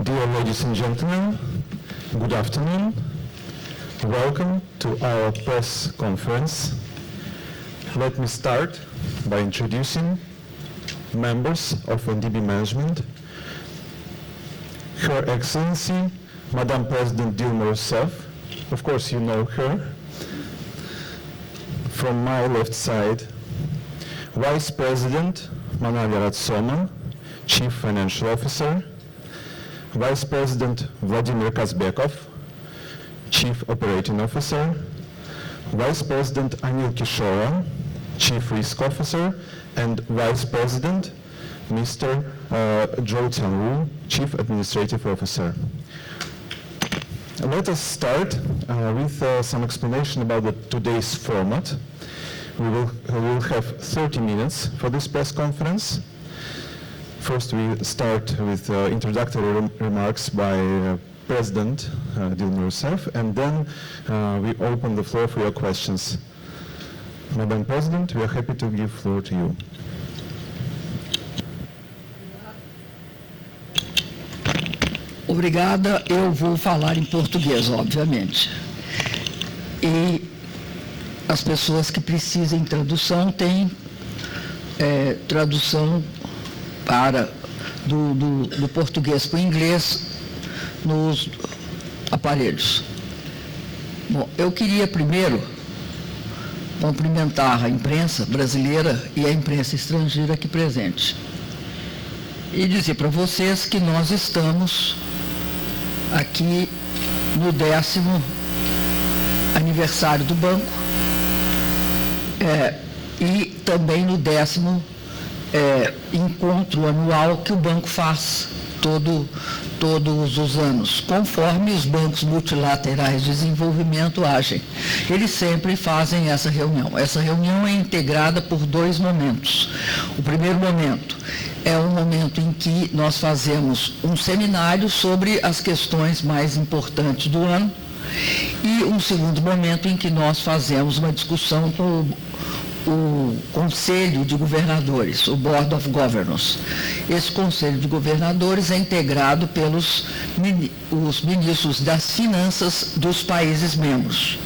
Dear ladies and gentlemen, good afternoon. Welcome to our press conference. Let me start by introducing members of NDB management. Her Excellency, Madam President Dilma Rousseff, of course you know her. From my left side, Vice President Manalia Ratsoma, Chief Financial Officer, Vice President Vladimir Kazbekov, Chief Operating Officer, Vice President Anil Kishora, Chief Risk Officer, and Vice President Mr. Zhou Tianwu, Chief Administrative Officer. Let us start with some explanation about today's format. We will have 30 minutes for this press conference. First, we start with introductory remarks by President Dilma Rousseff, and then we open the floor for your questions. Madam President, we are happy to give floor to you. Obrigada, eu vou falar em português, obviamente. E as pessoas que precisem de tradução têm tradução do português para o inglês nos aparelhos. Bom, eu queria primeiro cumprimentar a imprensa brasileira e a imprensa estrangeira aqui presente e dizer para vocês que nós estamos aqui no 10º aniversário do banco e também no 10º encontro anual que o banco faz todos os anos, conforme os bancos multilaterais de desenvolvimento agem. Eles sempre fazem essa reunião. Essa reunião é integrada por dois momentos. O primeiro momento é um momento em que nós fazemos um seminário sobre as questões mais importantes do ano e um segundo momento em que nós fazemos uma discussão com o Conselho de Governadores, o Board of Governors. Esse Conselho de Governadores é integrado pelos os ministros das finanças dos países membros.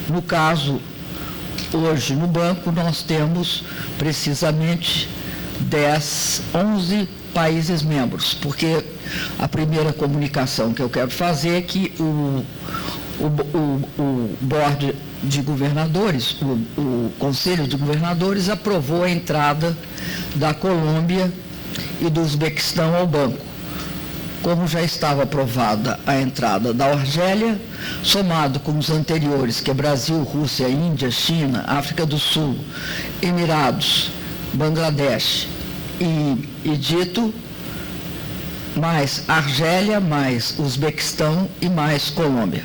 No caso, hoje no banco, nós temos precisamente 11 países membros, porque a primeira comunicação que eu quero fazer é que o Board de Governadores, o Conselho de Governadores aprovou a entrada da Colômbia e do Uzbequistão ao banco. Como já estava aprovada a entrada da Argélia, somado com os anteriores, que é Brasil, Rússia, Índia, China, África do Sul, Emirados, Bangladesh e Egito, mais Argélia, mais Uzbequistão e mais Colômbia.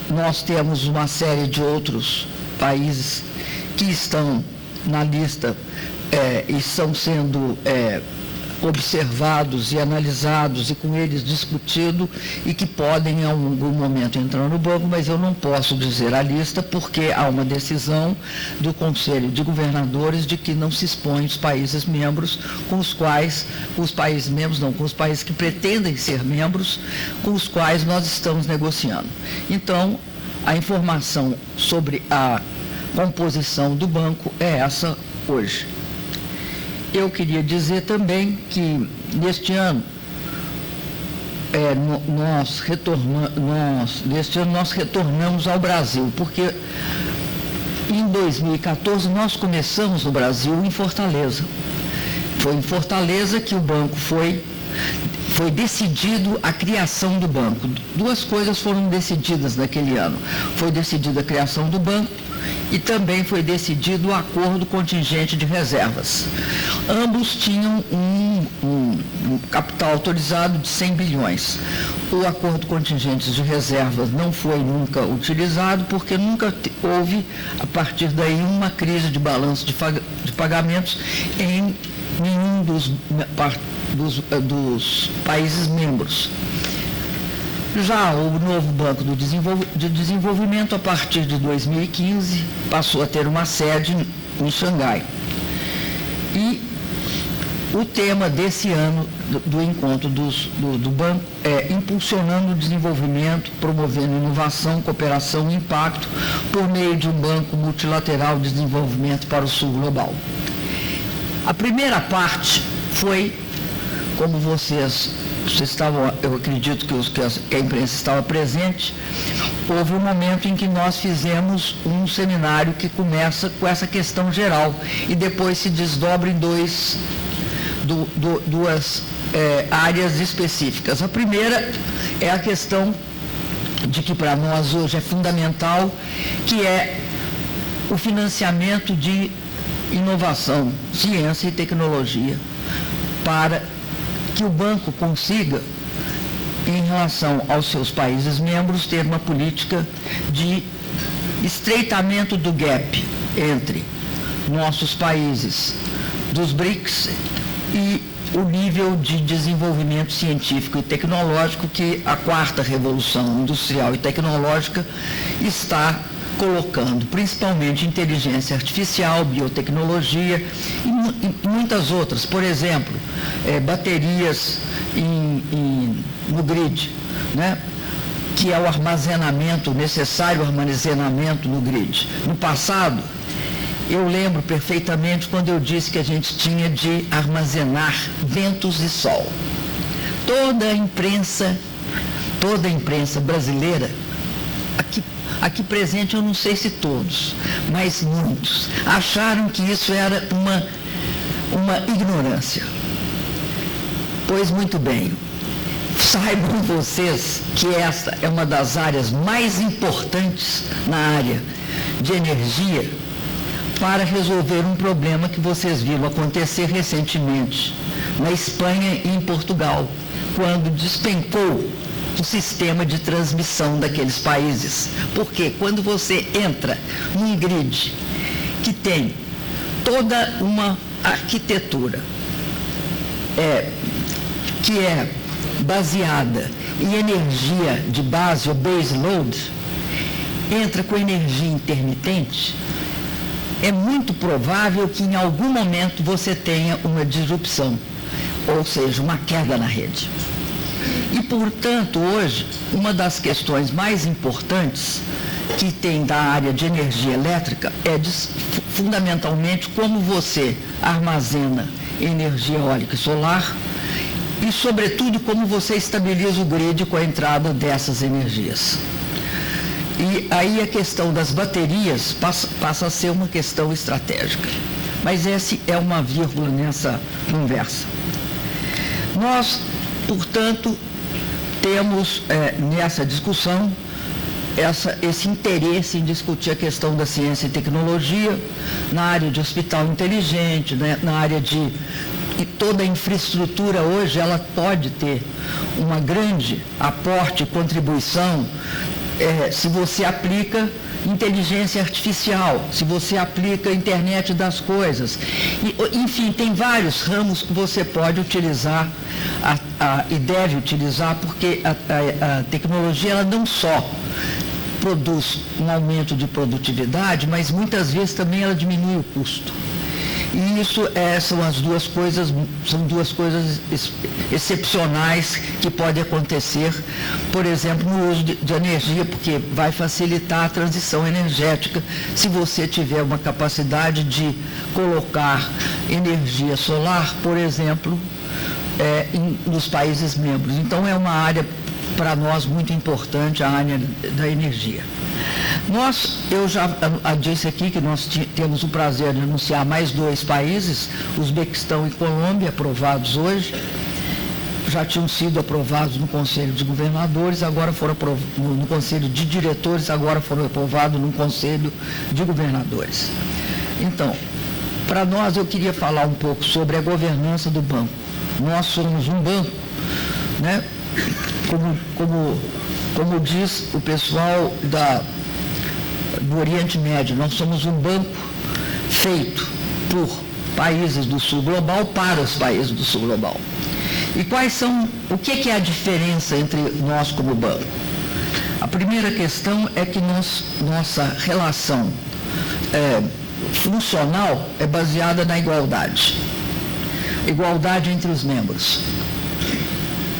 Nós temos uma série de outros países que estão na lista e estão sendo observados e analisados e com eles discutido e que podem em algum momento entrar no banco, mas eu não posso dizer a lista porque há uma decisão do Conselho de Governadores de que não se expõe os países membros com os quais, os países membros não, com os países que pretendem ser membros, com os quais nós estamos negociando. Então, a informação sobre a composição do banco é essa hoje. Eu queria dizer também que, neste ano, nós retornamos ao Brasil, porque em 2014 nós começamos no Brasil em Fortaleza. Foi em Fortaleza que o banco foi decidido a criação do banco. Duas coisas foram decididas naquele ano. Foi decidida a criação do banco e também foi decidido o acordo contingente de reservas. Ambos tinham um capital autorizado de 100 bilhões. O acordo contingente de reservas não foi nunca utilizado porque nunca houve, a partir daí, uma crise de balanço de pagamentos em nenhum dos países membros. Já o novo Banco de Desenvolvimento, a partir de 2015, passou a ter uma sede em Xangai. E O tema desse ano do encontro do banco é impulsionando o desenvolvimento, promovendo inovação, cooperação e impacto por meio de um banco multilateral de desenvolvimento para o sul global. A primeira parte foi, como vocês estavam, eu acredito que a imprensa estava presente, houve um momento em que nós fizemos um seminário que começa com essa questão geral e depois se desdobra em duas áreas específicas. A primeira é a questão de que para nós hoje é fundamental, que é o financiamento de inovação, ciência e tecnologia, para que o banco consiga, em relação aos seus países membros, ter uma política de estreitamento do gap entre nossos países dos BRICS e o nível de desenvolvimento científico e tecnológico que a quarta revolução industrial e tecnológica está colocando, principalmente inteligência artificial, biotecnologia e muitas outras. Por exemplo, baterias no grid, né? Que é o armazenamento, necessário armazenamento no grid. No passado, eu lembro perfeitamente quando eu disse que a gente tinha de armazenar ventos e sol. Toda a imprensa brasileira, aqui presente, eu não sei se todos, mas muitos, acharam que isso era uma ignorância. Pois muito bem, saibam vocês que esta é uma das áreas mais importantes na área de energia para resolver um problema que vocês viram acontecer recentemente na Espanha e em Portugal, quando despencou o sistema de transmissão daqueles países. Porque quando você entra num grid que tem toda uma arquitetura que é baseada em energia de base ou base load, entra com energia intermitente, é muito provável que em algum momento você tenha uma disrupção, ou seja, uma queda na rede. E, portanto, hoje, uma das questões mais importantes que tem da área de energia elétrica é fundamentalmente como você armazena energia eólica e solar e, sobretudo, como você estabiliza o grid com a entrada dessas energias. E aí a questão das baterias passa a ser uma questão estratégica. Mas essa é uma vírgula nessa conversa. Nós, portanto, temos nessa discussão esse interesse em discutir a questão da ciência e tecnologia na área de hospital inteligente, né, na área de... E toda a infraestrutura hoje, ela pode ter uma grande aporte e contribuição se você aplica inteligência artificial, se você aplica a internet das coisas. Enfim, tem vários ramos que você pode utilizar e deve utilizar, porque a tecnologia ela não só produz um aumento de produtividade, mas muitas vezes também ela diminui o custo. E isso são duas coisas excepcionais que podem acontecer, por exemplo, no uso de energia, porque vai facilitar a transição energética se você tiver uma capacidade de colocar energia solar, por exemplo, nos países membros. Então, é uma área para nós muito importante, a área da energia. Eu já disse aqui que nós temos o prazer de anunciar mais 2 países, Uzbequistão e Colômbia, aprovados hoje. Já tinham sido aprovados no Conselho de Governadores, agora foram no Conselho de Diretores, agora foram aprovados no Conselho de Governadores. Então, para nós, eu queria falar um pouco sobre a governança do banco. Nós somos um banco, né? Como diz o pessoal do Oriente Médio, nós somos um banco feito por países do Sul Global para os países do Sul Global. E o que é a diferença entre nós como banco? A primeira questão é que nossa relação funcional é baseada na igualdade. igualdade entre os membros,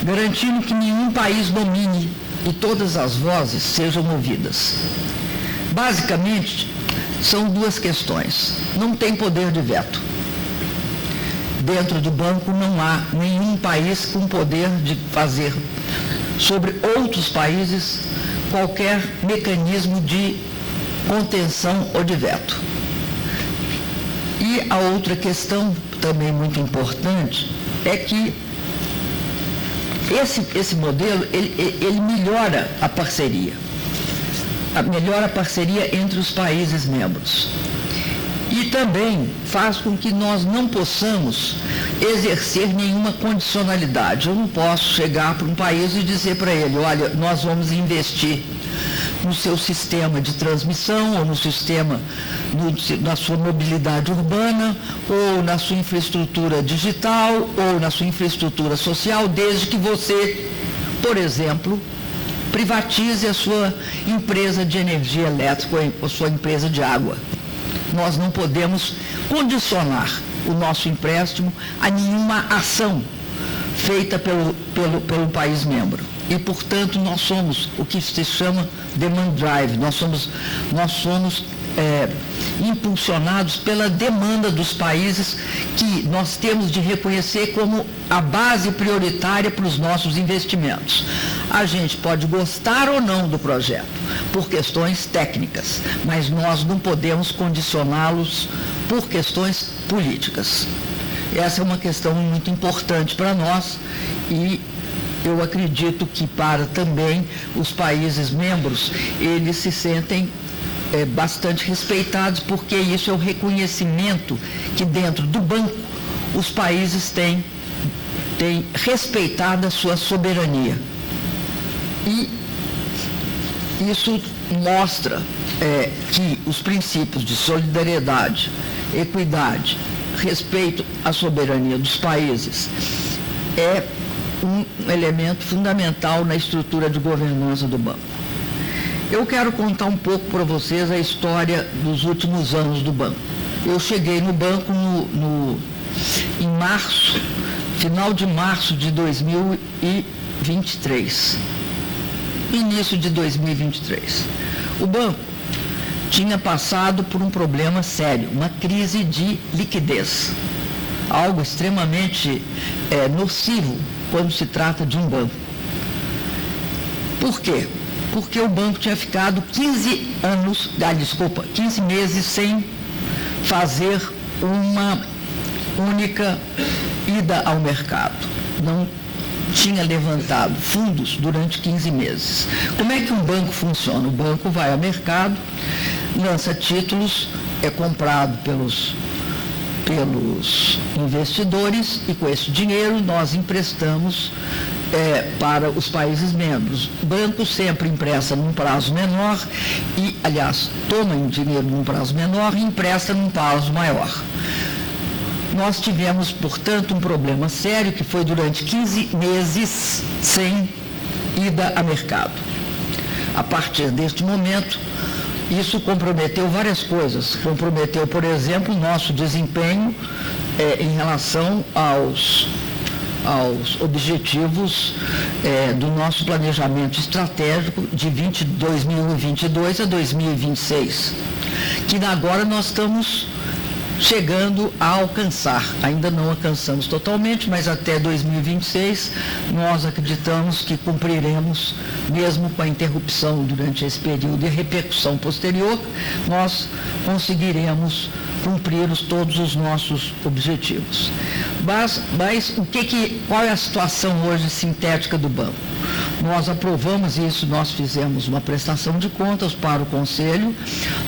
garantindo que nenhum país domine e todas as vozes sejam ouvidas. Basicamente, são duas questões. Não tem poder de veto. Dentro do banco não há nenhum país com poder de fazer sobre outros países qualquer mecanismo de contenção ou de veto. E a outra questão, também muito importante, é que esse modelo, ele melhora a parceria. Melhora a parceria entre os países membros. E também faz com que nós não possamos exercer nenhuma condicionalidade. Eu não posso chegar para um país e dizer para ele, olha, nós vamos investir no seu sistema de transmissão, ou no sistema, na sua mobilidade urbana, ou na sua infraestrutura digital, ou na sua infraestrutura social, desde que você, por exemplo, privatize a sua empresa de energia elétrica ou a sua empresa de água. Nós não podemos condicionar o nosso empréstimo a nenhuma ação feita pelo país membro. E, portanto, nós somos o que se chama demand drive, nós somos impulsionados pela demanda dos países que nós temos de reconhecer como a base prioritária para os nossos investimentos. A gente pode gostar ou não do projeto, por questões técnicas, mas nós não podemos condicioná-los por questões políticas. Essa é uma questão muito importante para nós e eu acredito que para também os países membros, eles se sentem bastante respeitados, porque isso é o reconhecimento que dentro do banco os países têm respeitado a sua soberania. E isso mostra que os princípios de solidariedade, equidade, respeito à soberania dos países é um elemento fundamental na estrutura de governança do banco. Eu quero contar um pouco para vocês a história dos últimos anos do banco. Eu cheguei no banco em março, final de março de 2023, início de 2023. O banco tinha passado por um problema sério, uma crise de liquidez, algo extremamente nocivo quando se trata de um banco. Por quê? Porque o banco tinha ficado 15 meses sem fazer uma única ida ao mercado. Não tinha levantado fundos durante 15 meses. Como é que um banco funciona? O banco vai ao mercado, lança títulos, é comprado pelos investidores e com esse dinheiro nós emprestamos para os países membros. O banco sempre empresta num prazo menor e, aliás, toma dinheiro num prazo menor e empresta num prazo maior. Nós tivemos, portanto, um problema sério que foi durante 15 meses sem ida a mercado. A partir deste momento, isso comprometeu várias coisas. Comprometeu, por exemplo, o nosso desempenho em relação aos objetivos do nosso planejamento estratégico de 2022 a 2026, que agora nós estamos chegando a alcançar. Ainda não alcançamos totalmente, mas até 2026 nós acreditamos que cumpriremos, mesmo com a interrupção durante esse período e a repercussão posterior, nós conseguiremos cumprir todos os nossos objetivos. Mas qual é a situação hoje sintética do banco? Nós aprovamos isso, nós fizemos uma prestação de contas para o Conselho,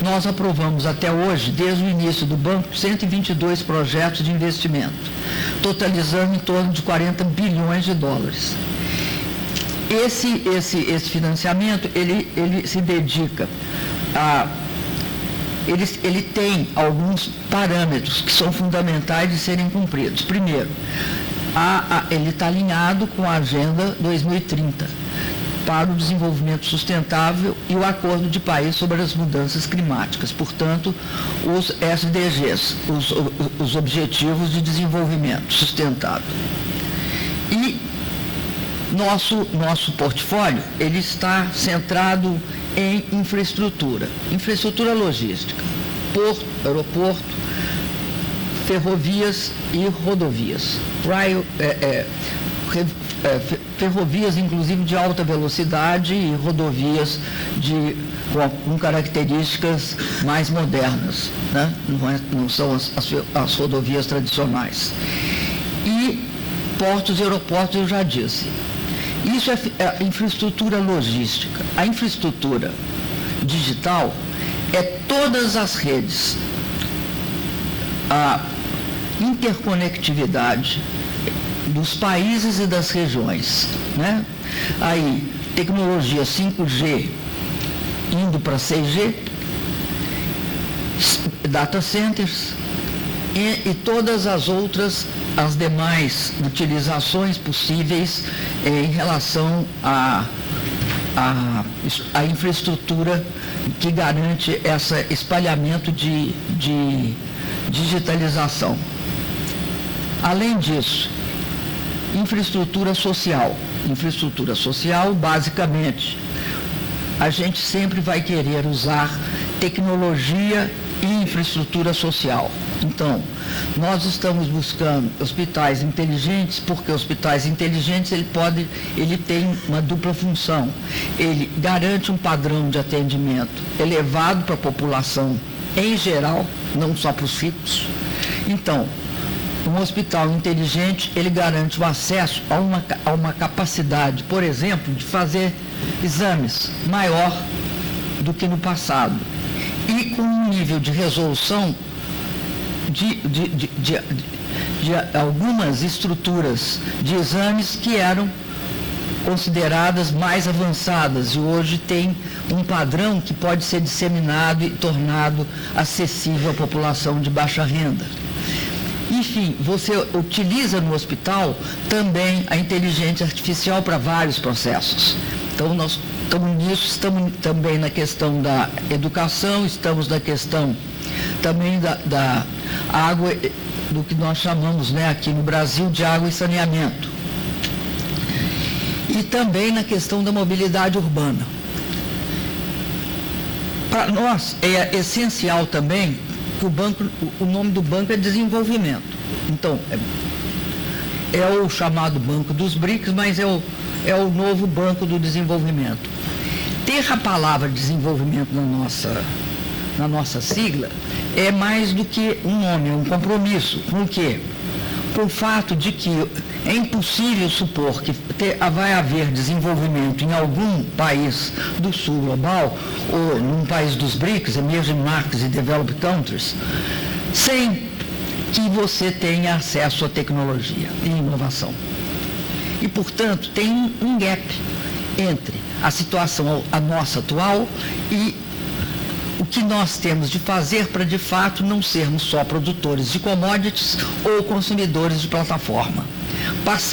nós aprovamos até hoje, desde o início do banco, 122 projetos de investimento, totalizando em torno de 40 bilhões de dólares. Esse financiamento, ele se dedica a... Ele tem alguns parâmetros que são fundamentais de serem cumpridos. Primeiro, ele está alinhado com a Agenda 2030, para o Desenvolvimento Sustentável e o Acordo de Paris sobre as Mudanças Climáticas, portanto, os SDGs, os Objetivos de Desenvolvimento Sustentável. E nosso portfólio, ele está centrado em infraestrutura logística, porto, aeroporto, ferrovias e rodovias. Ferrovias, inclusive, de alta velocidade e rodovias com características mais modernas, né? Não são as rodovias tradicionais. E portos e aeroportos, eu já disse. Isso é a infraestrutura logística. A infraestrutura digital é todas as redes, a interconectividade dos países e das regiões, né? Aí, tecnologia 5G indo para 6G, data centers e todas as demais utilizações possíveis em relação à infraestrutura que garante esse espalhamento de digitalização. Além disso, infraestrutura social. Infraestrutura social, basicamente, a gente sempre vai querer usar tecnologia e infraestrutura social. Então, nós estamos buscando hospitais inteligentes, porque hospitais inteligentes ele tem uma dupla função. Ele garante um padrão de atendimento elevado para a população em geral, não só para os ricos. Então, um hospital inteligente, ele garante o acesso a uma capacidade, por exemplo, de fazer exames maior do que no passado. E com um nível de resolução de algumas estruturas de exames que eram consideradas mais avançadas e hoje tem um padrão que pode ser disseminado e tornado acessível à população de baixa renda. Enfim, você utiliza no hospital também a inteligência artificial para vários processos. Então, nós estamos nisso, estamos também na questão da educação, estamos na questão também da água, do que nós chamamos, né, aqui no Brasil, de água e saneamento. E também na questão da mobilidade urbana. Para nós é essencial também que o nome do banco é desenvolvimento. Então, é o chamado Banco dos BRICS, mas é o novo Banco do Desenvolvimento. Ter a palavra desenvolvimento na nossa sigla é mais do que um nome, é um compromisso. Por quê? Por fato de que é impossível supor que vai haver desenvolvimento em algum país do sul global, ou num país dos BRICS, Emerging Markets e Developed Countries, sem que você tenha acesso à tecnologia e inovação. E, portanto, tem um gap entre a situação a nossa atual e o que nós temos de fazer para, de fato, não sermos só produtores de commodities ou consumidores de plataforma,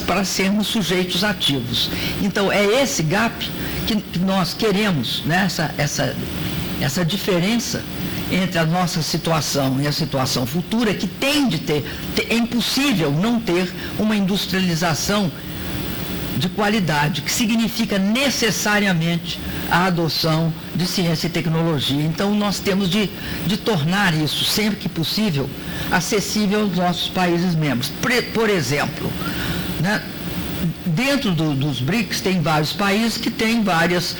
para sermos sujeitos ativos. Então, é esse gap que nós queremos, né? Essa diferença entre a nossa situação e a situação futura, que tem de ter, é impossível não ter uma industrialização de qualidade, que significa necessariamente a adoção de ciência e tecnologia. Então, nós temos de tornar isso, sempre que possível, acessível aos nossos países membros. Por exemplo, né, dentro dos BRICS tem vários países que têm várias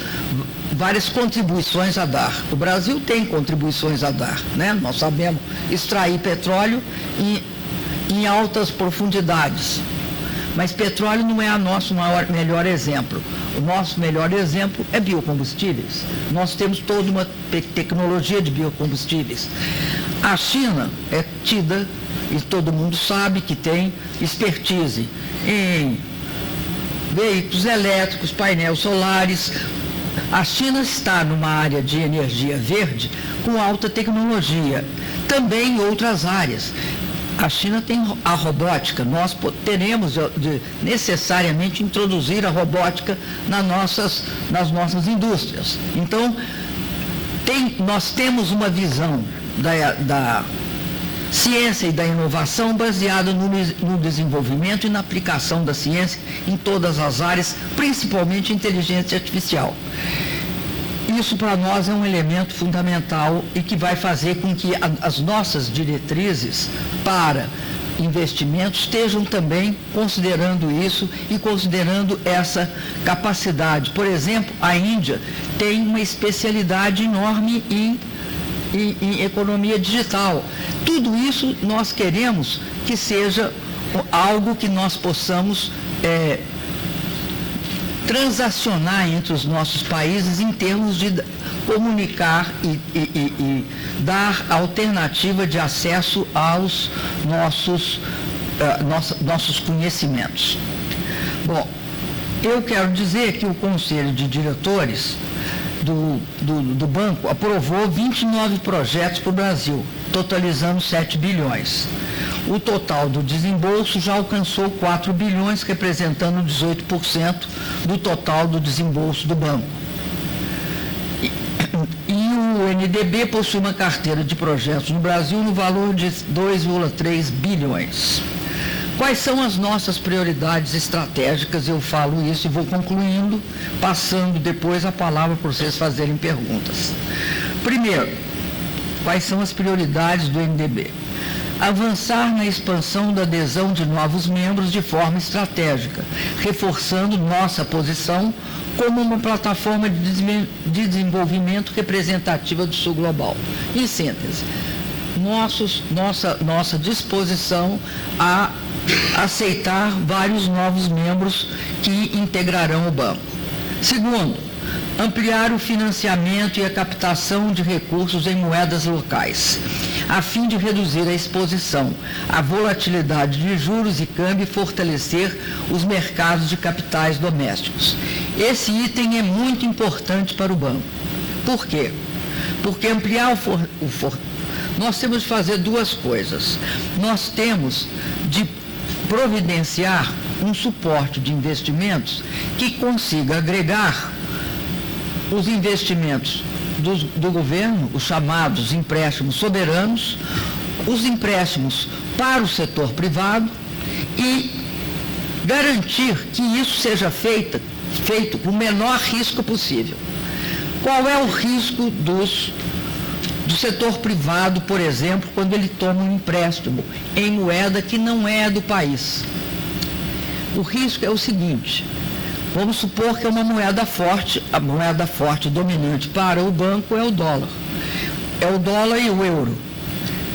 contribuições a dar. O Brasil tem contribuições a dar, né? Nós sabemos extrair petróleo em altas profundidades. Mas petróleo não é o nosso melhor exemplo. O nosso melhor exemplo é biocombustíveis. Nós temos toda uma tecnologia de biocombustíveis. A China é tida, e todo mundo sabe que tem expertise em veículos elétricos, painéis solares. A China está numa área de energia verde com alta tecnologia, também em outras áreas. A China tem a robótica, nós teremos de necessariamente introduzir a robótica nas nossas indústrias. Então, nós temos uma visão da ciência e da inovação baseada no desenvolvimento e na aplicação da ciência em todas as áreas, principalmente inteligência artificial. Isso para nós é um elemento fundamental e que vai fazer com que as nossas diretrizes para investimentos estejam também considerando isso e considerando essa capacidade. Por exemplo, a Índia tem uma especialidade enorme em economia digital. Tudo isso nós queremos que seja algo que nós possamos transacionar entre os nossos países em termos de comunicar e dar alternativa de acesso aos nossos conhecimentos. Bom, eu quero dizer que o Conselho de Diretores do banco aprovou 29 projetos para o Brasil, totalizando 7 bilhões. O total do desembolso já alcançou 4 bilhões, representando 18% do total do desembolso do banco. E o NDB possui uma carteira de projetos no Brasil no valor de 2,3 bilhões. Quais são as nossas prioridades estratégicas? Eu falo isso e vou concluindo, passando depois a palavra para vocês fazerem perguntas. Primeiro, quais são as prioridades do NDB? Avançar na expansão da adesão de novos membros de forma estratégica, reforçando nossa posição como uma plataforma de desenvolvimento representativa do Sul Global. Em síntese, nossa disposição a aceitar vários novos membros que integrarão o banco. Segundo, ampliar o financiamento e a captação de recursos em moedas locais, a fim de reduzir a exposição à volatilidade de juros e câmbio e fortalecer os mercados de capitais domésticos. Esse item é muito importante para o banco. Por quê? Porque ampliar nós temos de fazer duas coisas. Nós temos de providenciar um suporte de investimentos que consiga agregar os investimentos do governo, os chamados empréstimos soberanos, os empréstimos para o setor privado e garantir que isso seja feito com o menor risco possível. Qual é o risco do setor privado, por exemplo, quando ele toma um empréstimo em moeda que não é do país? O risco é o seguinte: vamos supor que é uma moeda forte, a moeda forte dominante para o banco é o dólar. É o dólar e o euro.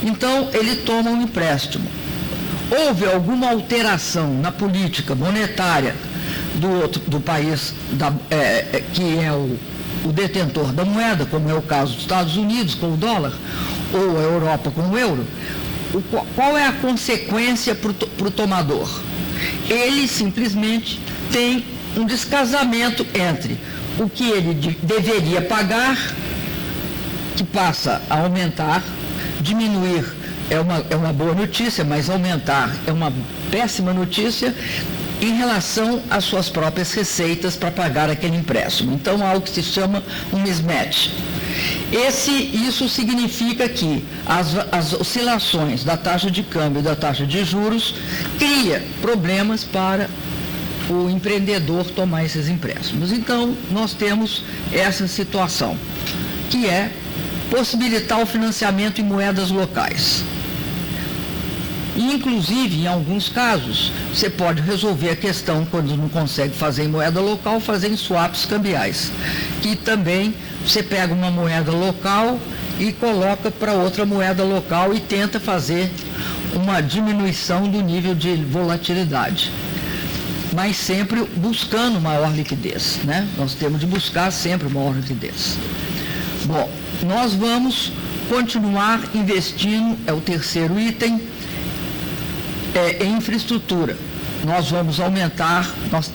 Então, ele toma um empréstimo. Houve alguma alteração na política monetária do país que é o detentor da moeda, como é o caso dos Estados Unidos com o dólar, ou a Europa com o euro, qual é a consequência para o tomador? Ele simplesmente tem um descasamento entre o que ele deveria pagar, que passa a aumentar, diminuir é uma boa notícia, mas aumentar é uma péssima notícia em relação às suas próprias receitas para pagar aquele empréstimo. Então, há o que se chama um mismatch. Isso significa que as oscilações da taxa de câmbio e da taxa de juros cria problemas para o empreendedor tomar esses empréstimos. Então, nós temos essa situação, que é possibilitar o financiamento em moedas locais. Inclusive, em alguns casos, você pode resolver a questão, quando não consegue fazer em moeda local, fazer em swaps cambiais, que também você pega uma moeda local e coloca para outra moeda local e tenta fazer uma diminuição do nível de volatilidade, mas sempre buscando maior liquidez, né? Nós temos de buscar sempre maior liquidez. Bom, nós vamos continuar investindo, é o terceiro item, em infraestrutura. Nós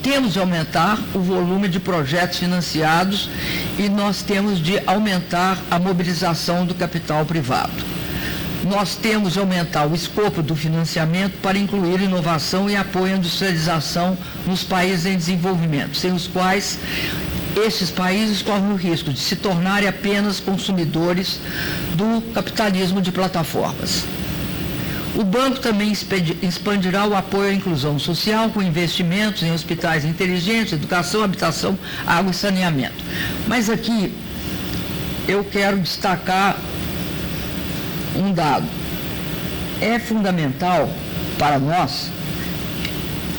temos de aumentar o volume de projetos financiados e nós temos de aumentar a mobilização do capital privado. nós temos de aumentar o escopo do financiamento para incluir inovação e apoio à industrialização nos países em desenvolvimento, sem os quais estes países correm o risco de se tornarem apenas consumidores do capitalismo de plataformas. O banco também expandirá o apoio à inclusão social com investimentos em hospitais inteligentes, educação, habitação, água e saneamento. Mas aqui eu quero destacar um dado. É fundamental para nós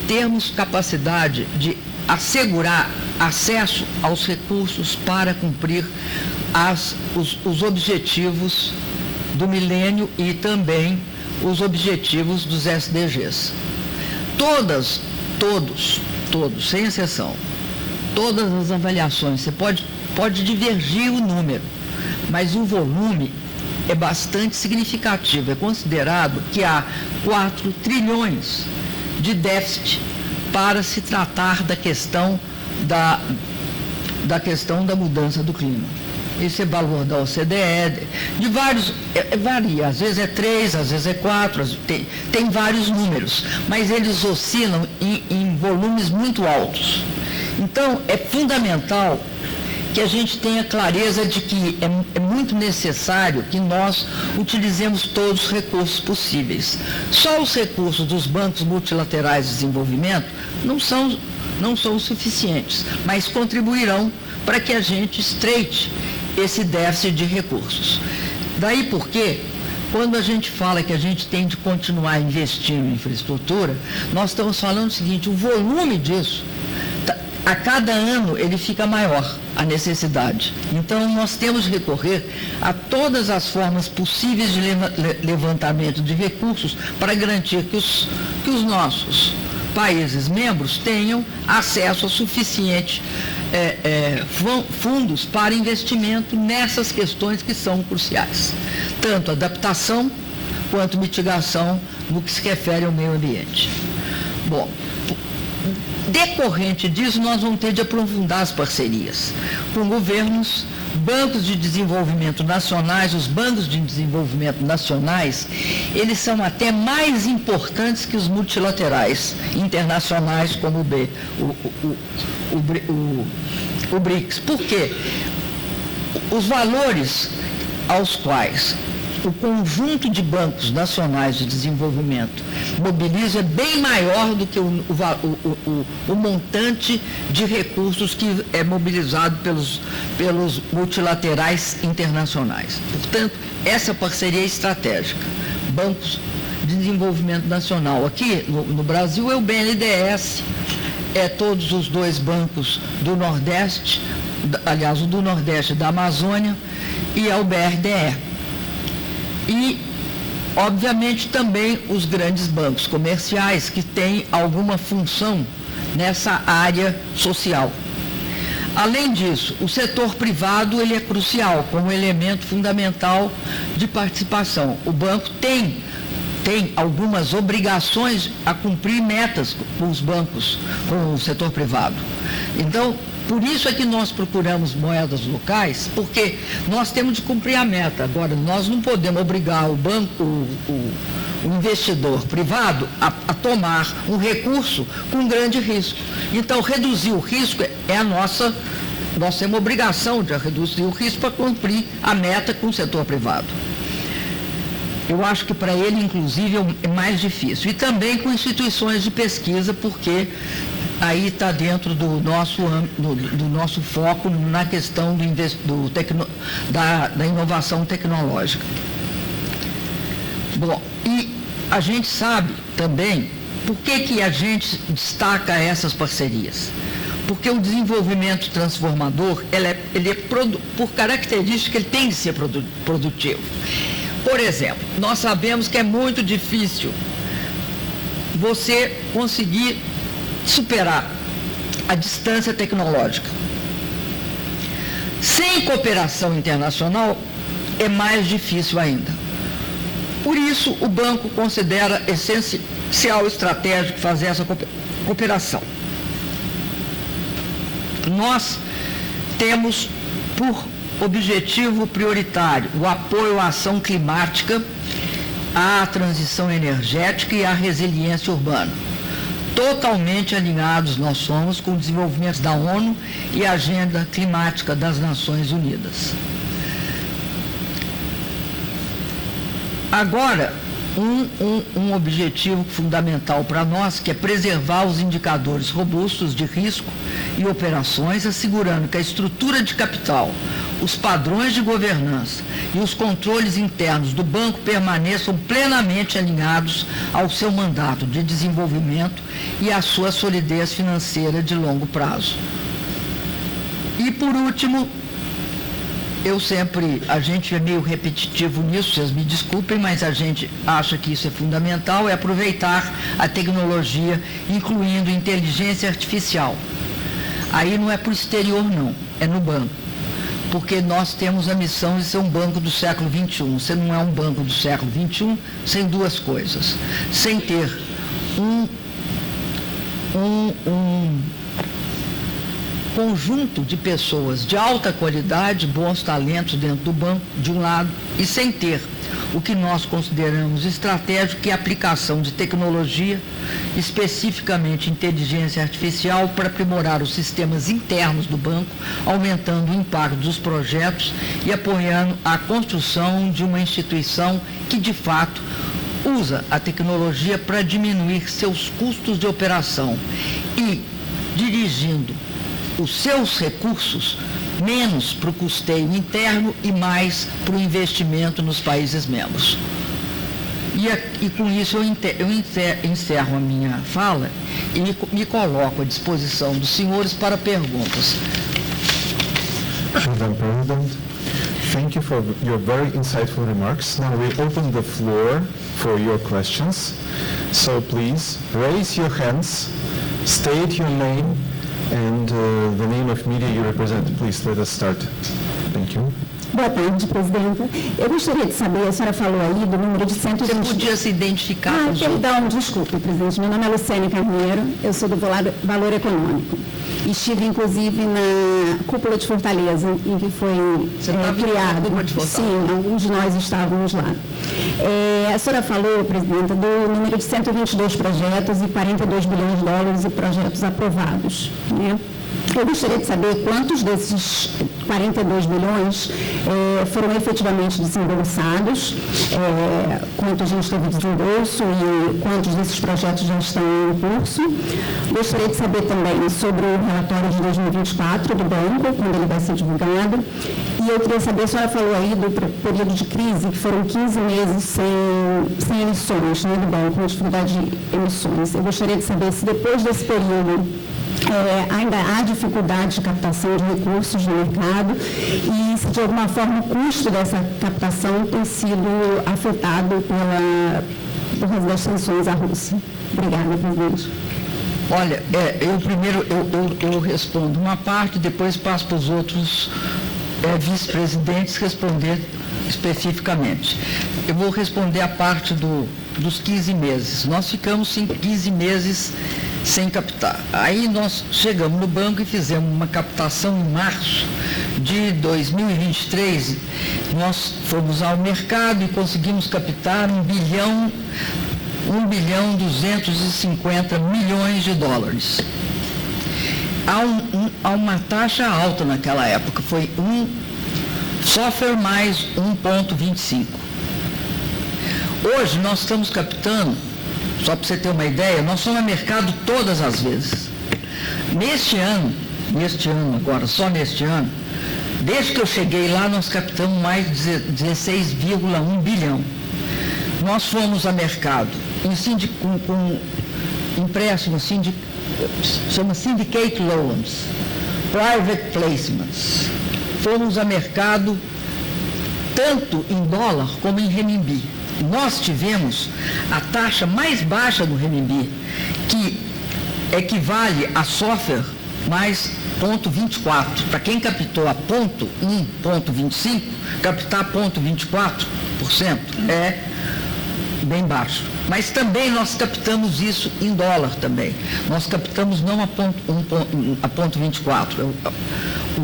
termos capacidade de assegurar acesso aos recursos para cumprir os objetivos do milênio e também os objetivos dos SDGs. Todos, sem exceção, todas as avaliações, você pode divergir o número, mas o volume é bastante significativo. É considerado que há 4 trilhões de déficit para se tratar da questão da mudança do clima. Esse é valor da OCDE, de vários, varia, às vezes é 3, às vezes é 4, tem vários números, mas eles oscilam em volumes muito altos. Então, é fundamental que a gente tenha clareza de que é muito necessário que nós utilizemos todos os recursos possíveis. Só os recursos dos bancos multilaterais de desenvolvimento não são suficientes, mas contribuirão para que a gente estreite esse déficit de recursos. Daí porque, quando a gente fala que a gente tem de continuar investindo em infraestrutura, nós estamos falando o seguinte: o volume disso, a cada ano ele fica maior, a necessidade. Então, nós temos de recorrer a todas as formas possíveis de levantamento de recursos para garantir que os nossos países membros tenham acesso a suficiente fundos para investimento nessas questões que são cruciais, tanto adaptação quanto mitigação no que se refere ao meio ambiente. Bom, decorrente disso, nós vamos ter de aprofundar as parcerias com governos, bancos de desenvolvimento nacionais. Os bancos de desenvolvimento nacionais, eles são até mais importantes que os multilaterais internacionais, como o BRICS. Por quê? Os valores aos quais o conjunto de bancos nacionais de desenvolvimento mobiliza é bem maior do que o montante de recursos que é mobilizado pelos multilaterais internacionais. Portanto, essa parceria é estratégica. Bancos de desenvolvimento nacional. Aqui no Brasil é o BNDES, é todos os 2 bancos do Nordeste, aliás, o do Nordeste da Amazônia, e é o BRDE. E, obviamente, também os grandes bancos comerciais que têm alguma função nessa área social. Além disso, o setor privado ele é crucial como elemento fundamental de participação. O banco tem algumas obrigações a cumprir metas com os bancos, com o setor privado. Então, por isso é que nós procuramos moedas locais, porque nós temos de cumprir a meta. Agora, nós não podemos obrigar o banco, o investidor privado a tomar um recurso com grande risco. Então, reduzir o risco é nós temos obrigação de reduzir o risco para cumprir a meta com o setor privado. Eu acho que para ele, inclusive, é mais difícil. E também com instituições de pesquisa, porque aí está dentro do nosso foco na questão da inovação tecnológica. Bom, e a gente sabe também por que a gente destaca essas parcerias. Porque o desenvolvimento transformador, ele é por característica, ele tem de ser produtivo. Por exemplo, nós sabemos que é muito difícil você conseguir superar a distância tecnológica. Sem cooperação internacional, é mais difícil ainda. Por isso, o banco considera essencial e estratégico fazer essa cooperação. Nós temos por objetivo prioritário o apoio à ação climática à transição energética e à resiliência urbana. Totalmente alinhados nós somos com o desenvolvimento da ONU e a agenda climática das Nações Unidas. Agora, um objetivo fundamental para nós, que é preservar os indicadores robustos de risco e operações, assegurando que a estrutura de capital, os padrões de governança e os controles internos do banco permaneçam plenamente alinhados ao seu mandato de desenvolvimento e à sua solidez financeira de longo prazo. E, por último, a gente é meio repetitivo nisso, vocês me desculpem, mas a gente acha que isso é fundamental, é aproveitar a tecnologia, incluindo inteligência artificial. Aí não é para o exterior, não, é no banco. Porque nós temos a missão de ser um banco do século XXI. Você não é um banco do século XXI sem duas coisas. Sem ter um conjunto de pessoas de alta qualidade, bons talentos dentro do banco, de um lado, e sem ter o que nós consideramos estratégico, que é a aplicação de tecnologia, especificamente inteligência artificial, para aprimorar os sistemas internos do banco, aumentando o impacto dos projetos e apoiando a construção de uma instituição que, de fato, usa a tecnologia para diminuir seus custos de operação e dirigindo os seus recursos menos para o custeio interno e mais para o investimento nos países membros. E com isso eu encerro a minha fala e me coloco à disposição dos senhores para perguntas. Madam President, thank you for your very insightful remarks. Now we open the floor for your questions. So please raise your hands, state your name and the name of media you represent. Please let us start. Thank you. Boa tarde, presidenta. Eu gostaria de saber, a senhora falou aí do número de 120... Você podia se identificar? Perdão, desculpe, presidente. Meu nome é Luciane Carneiro, eu sou do Valor Econômico. Estive, inclusive, na Cúpula de Fortaleza, em que foi criado. Sim, alguns de nós estávamos lá. A senhora falou, presidenta, do número de 122 projetos e 42 bilhões de dólares de projetos aprovados, né? Eu gostaria de saber quantos desses 42 bilhões foram efetivamente desembolsados, quanto a gente teve desembolso e quantos desses projetos já estão em curso. Gostaria de saber também sobre o relatório de 2024 do banco, quando ele vai ser divulgado. E eu queria saber, a senhora falou aí do período de crise, que foram 15 meses sem emissões, né, do banco, com dificuldade de emissões. Eu gostaria de saber se depois desse período ainda há dificuldade de captação de recursos no mercado e se de alguma forma o custo dessa captação tem sido afetado por causa das sanções à Rússia. Obrigada, presidente. Olha, eu respondo uma parte, depois passo para os outros vice-presidentes responder especificamente. Eu vou responder a parte dos 15 meses. Nós ficamos 15 meses sem captar. Aí nós chegamos no banco e fizemos uma captação em março de 2023. Nós fomos ao mercado e conseguimos captar 1 bilhão 250 milhões de dólares. Há uma taxa alta naquela época, foi SOFR mais 1,25. Hoje nós estamos captando, só para você ter uma ideia, nós somos a mercado todas as vezes. Neste ano agora, só neste ano, desde que eu cheguei lá, nós captamos mais de 16,1 bilhão. Nós fomos a mercado com empréstimo, chama Syndicate Loans, Private Placements. Fomos a mercado tanto em dólar como em renminbi. Nós tivemos a taxa mais baixa do renminbi, que equivale a SOFR mais 0,24. Para quem captou a 0,25, captar 0,24% é bem baixo. Mas também nós captamos isso em dólar também. Nós captamos não a 0,24.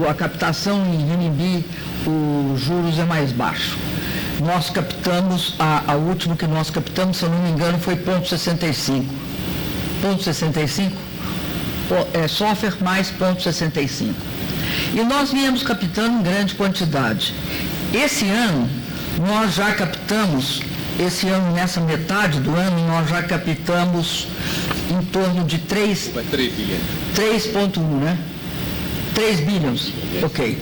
A captação em renminbi, os juros é mais baixo. Nós captamos captamos, a última que nós captamos, se eu não me engano, foi 0,65. 0,65? Software mais 0,65. E nós viemos captando em grande quantidade. Esse ano, nós já captamos, nessa metade do ano, nós já captamos em torno de 3,1, né? 3 bilhões, ok.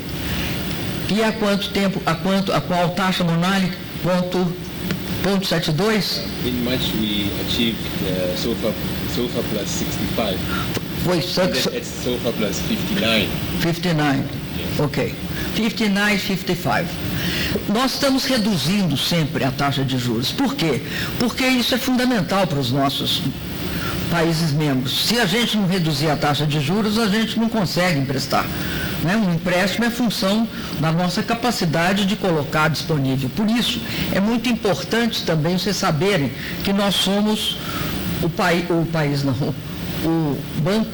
E há quanto tempo, a qual taxa anual? 0,72? In March we achieved SOFA plus 65. Foi It's SOFA plus 59. 59, ok. 59, 55. Nós estamos reduzindo sempre a taxa de juros. Por quê? Porque isso é fundamental para os nossos países membros. Se a gente não reduzir a taxa de juros, a gente não consegue emprestar. Né? Um empréstimo é função da nossa capacidade de colocar disponível. Por isso, é muito importante também vocês saberem que nós somos o banco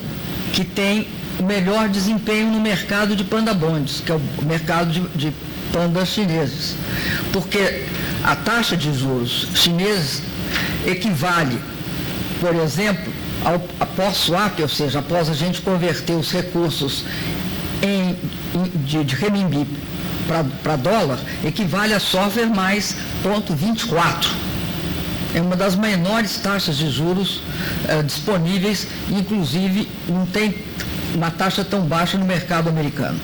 que tem o melhor desempenho no mercado de panda bonds, que é o mercado de pandas chineses. Porque a taxa de juros chineses equivale, por exemplo, após swap, ou seja, após a gente converter os recursos de renminbi para dólar, equivale a software mais 0,24. É uma das menores taxas de juros disponíveis, inclusive não tem uma taxa tão baixa no mercado americano.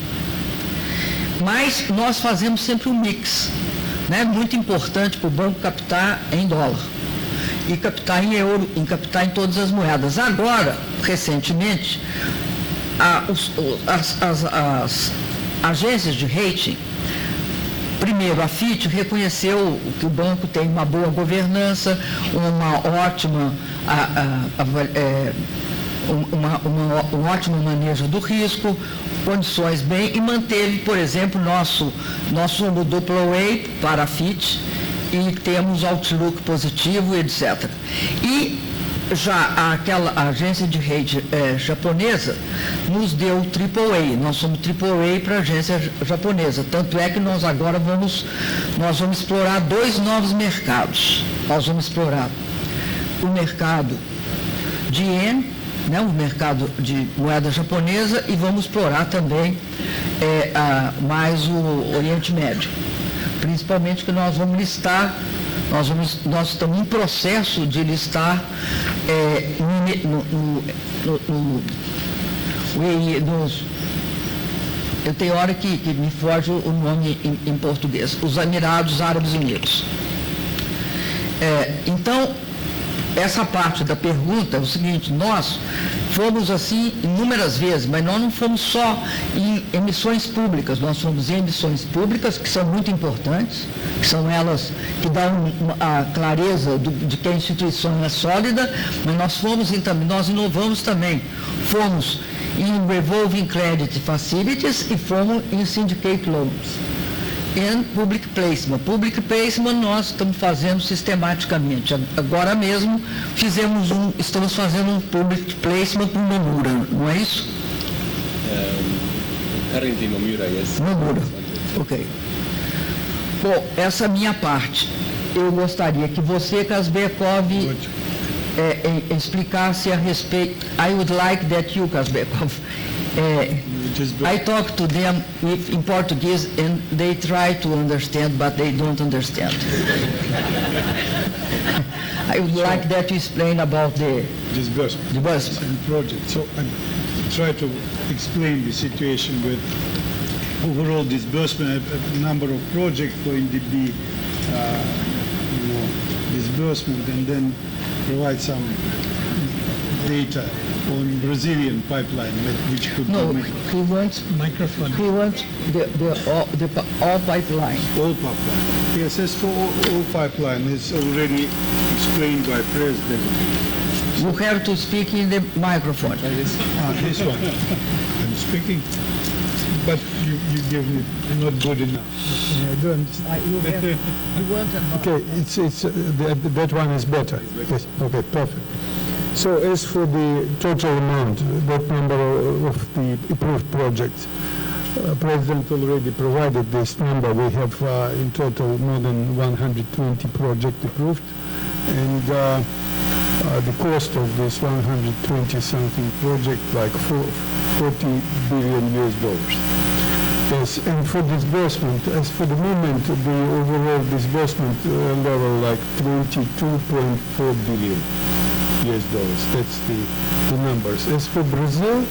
Mas nós fazemos sempre um mix, né? Muito importante para o banco captar em dólar e captar em euro, e captar em todas as moedas. Agora, recentemente, as agências de rating, primeiro, a Fitch reconheceu que o banco tem uma boa governança, uma ótima, um ótimo manejo do risco, condições bem, e manteve, por exemplo, nós somos AA para a Fitch e temos outlook positivo, etc. E já aquela agência de rating japonesa nos deu AAA, nós somos AAA para a agência japonesa, tanto é que nós agora vamos explorar 2 novos mercados. Nós vamos explorar o mercado de ien, né, o mercado de moeda japonesa, e vamos explorar também mais o Oriente Médio, principalmente que nós vamos listar. Nós estamos em processo de listar eu tenho hora que me foge o nome em português, os Emirados Árabes Unidos. Então, essa parte da pergunta é o seguinte: nós fomos assim inúmeras vezes, mas nós não fomos só em emissões públicas, nós fomos em emissões públicas, que são muito importantes, que são elas que dão a clareza de que a instituição é sólida, mas nós inovamos também. Fomos em Revolving Credit Facilities e fomos em Syndicate Loans. E Public Placement. Public Placement nós estamos fazendo sistematicamente. Agora mesmo estamos fazendo um Public Placement com Nomura, não é isso? Currently Nomura, yes. Nomura, ok. Bom, essa é a minha parte. Eu gostaria que você, Kazbekov, explicasse a respeito. I would like that you, Kazbekov, I talk to them in Portuguese and they try to understand, but they don't understand. I would like that you explain about the disbursement project. So I try to explain the situation with overall disbursement, a number of projects going to be disbursement, and then provide some data on Brazilian pipeline, which could he wants microphone. He wants all pipeline. All pipeline. Yes, as for all pipeline is already explained by President. You have to speak in the microphone. This one. I'm speaking, but you give me not good enough. I don't. Okay, that one is better. Yes. Okay, perfect. So as for the total amount, that number of the approved projects, President already provided this number. We have in total more than 120 projects approved, and the cost of this 120-something project like $40 billion. Yes, and for disbursement, as for the moment, the overall disbursement level like $22.4 billion. That's the numbers. As for Brazil,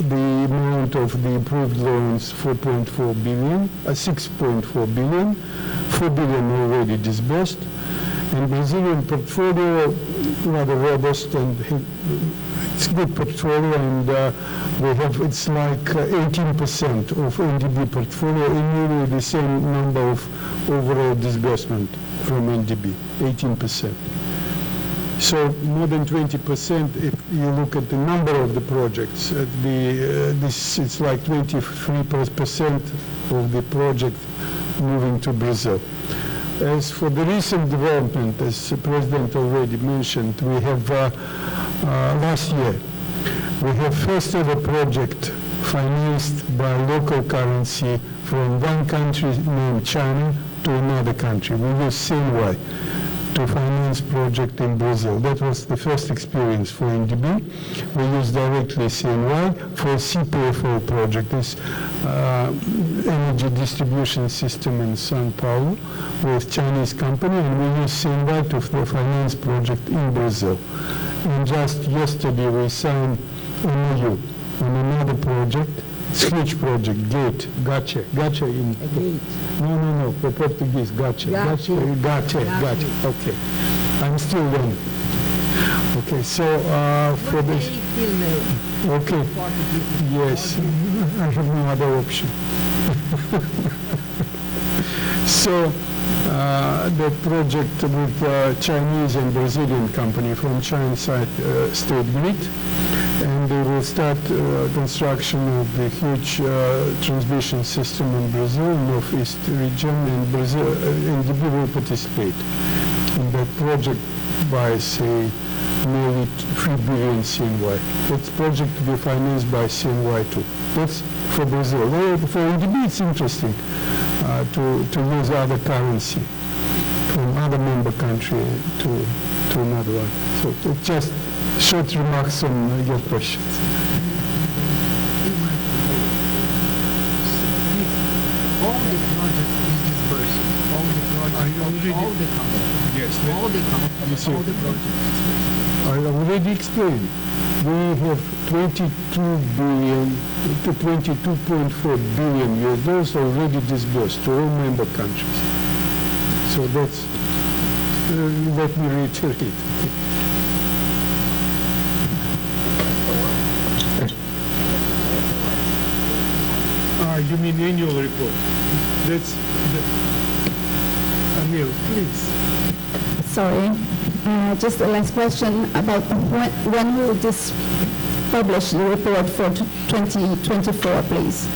the amount of the approved loans 4.4 billion, 6.4 billion, 4 billion already disbursed, and Brazilian portfolio rather robust and it's good portfolio, and we have it's like 18% of NDB portfolio, and nearly the same number of overall disbursement from NDB, 18%. So more than 20% if you look at the number of the projects. It's like 23% of the project moving to Brazil. As for the recent development, as the President already mentioned, we have last year, we have first ever project financed by local currency from one country named China to another country. We use CNY to finance project in Brazil. That was the first experience for NDB. We use directly CNY for CPFO project, this energy distribution system in São Paulo with Chinese company, and we use CNY to finance project in Brazil. And just yesterday we signed MOU on another project. It's huge project, Gacha in... No, for Portuguese, Gacha. Okay. I'm still learning. Okay, so for this... Okay, yes, I have no other option. So, the project with Chinese and Brazilian company from China side, State Grid, and they will start construction of the huge transmission system in Brazil, Northeast region, and Brazil, NDB will participate in that project by, say, nearly 3 billion CNY. That project to be financed by CNY too. That's for Brazil. For NDB, it's interesting to use other currency from other member country to another one. So it's just short remarks on your questions. All the project is disbursed. All the project, all the companies. Yes. All the companies, all the projects. I already explained. We have 22 billion to 22.4 billion euros already disbursed to all member countries. So that's, let me reiterate. You mean annual report? That's Anil, please. Sorry, just the last question about when will this publish the report for 2024, please?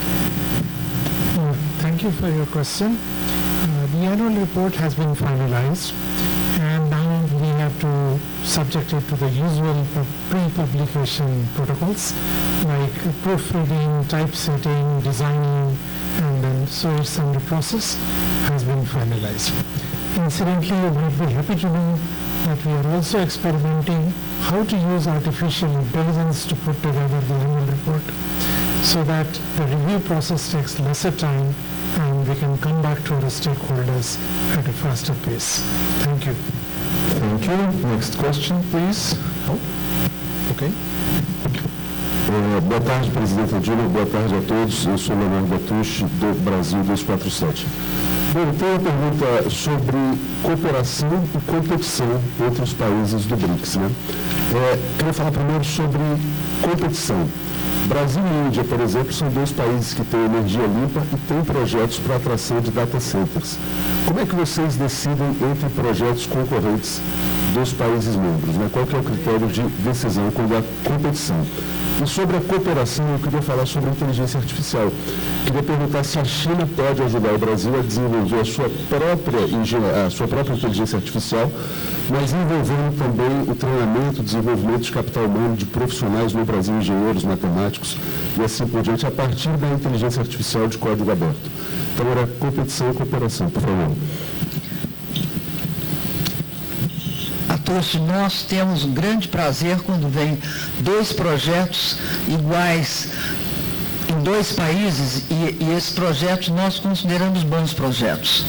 Thank you for your question. The annual report has been finalized, and now we have to subject it to the usual pre-publication protocols like proofreading, typesetting, designing, and then so it's under process has been finalized. Incidentally, we'd be happy to know that we are also experimenting how to use artificial intelligence to put together the annual report so that the review process takes lesser time and we can come back to our stakeholders at a faster pace. Thank you. Thank you. Next question, please. Oh, okay. Boa tarde, presidente Dilma. Boa tarde a todos. Eu sou Leonardo Gatucci, do Brasil 247. Bom, tem uma pergunta sobre cooperação e competição entre os países do BRICS, né? Queria falar primeiro sobre competição. Brasil e Índia, por exemplo, são dois países que têm energia limpa e têm projetos para atração de data centers. Como é que vocês decidem entre projetos concorrentes dos países membros, né? Qual que é o critério de decisão quando há competição? E sobre a cooperação, eu queria falar sobre a inteligência artificial. Queria perguntar se a China pode ajudar o Brasil a desenvolver a sua própria inteligência artificial, mas envolvendo também o treinamento, o desenvolvimento de capital humano de profissionais no Brasil, engenheiros, matemáticos e assim por diante, a partir da inteligência artificial de código aberto. Então, era competição e cooperação, por favor. Atorce, nós temos um grande prazer quando vem dois projetos iguais em dois países e esses projetos nós consideramos bons projetos.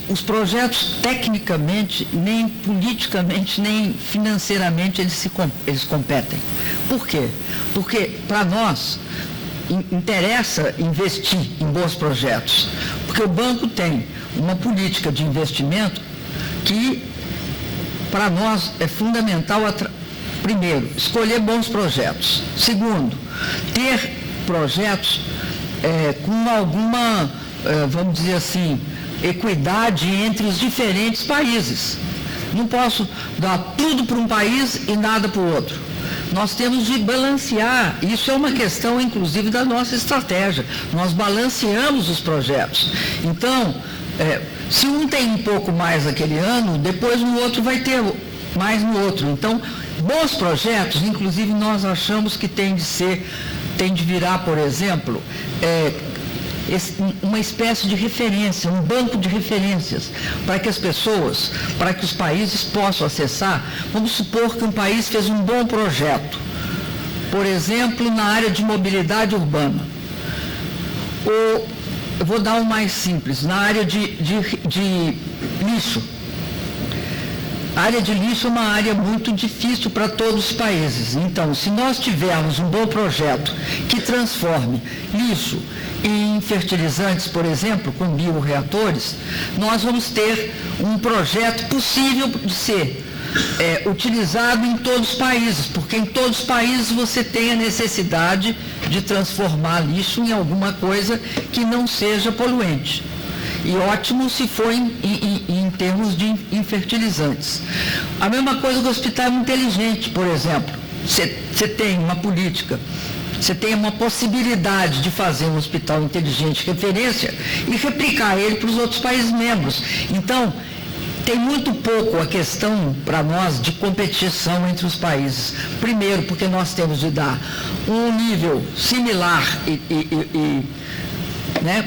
Os projetos, tecnicamente, nem politicamente, nem financeiramente, eles competem. Por quê? Porque, para nós, interessa investir em bons projetos, porque o banco tem uma política de investimento que, para nós, é fundamental, primeiro, escolher bons projetos. Segundo, ter projetos com alguma, vamos dizer assim, equidade entre os diferentes países. Não posso dar tudo para um país e nada para o outro. Nós temos de balancear, isso é uma questão, inclusive, da nossa estratégia. Nós balanceamos os projetos. Então, se um tem um pouco mais aquele ano, depois no outro vai ter mais no outro. Então, bons projetos, inclusive, nós achamos que tem de virar, por exemplo, uma espécie de referência, um banco de referências, para que as pessoas, para que os países possam acessar. Vamos supor que um país fez um bom projeto, por exemplo, na área de mobilidade urbana. Ou, eu vou dar um mais simples, na área de lixo. A área de lixo é uma área muito difícil para todos os países. Então, se nós tivermos um bom projeto que transforme lixo em fertilizantes, por exemplo, com bioreatores, nós vamos ter um projeto possível de ser utilizado em todos os países, porque em todos os países você tem a necessidade de transformar lixo em alguma coisa que não seja poluente. E ótimo se for em termos de fertilizantes. A mesma coisa do hospital inteligente, por exemplo. Você tem uma política, você tem uma possibilidade de fazer um hospital inteligente de referência e replicar ele para os outros países membros. Então, tem muito pouco a questão para nós de competição entre os países. Primeiro, porque nós temos de dar um nível similar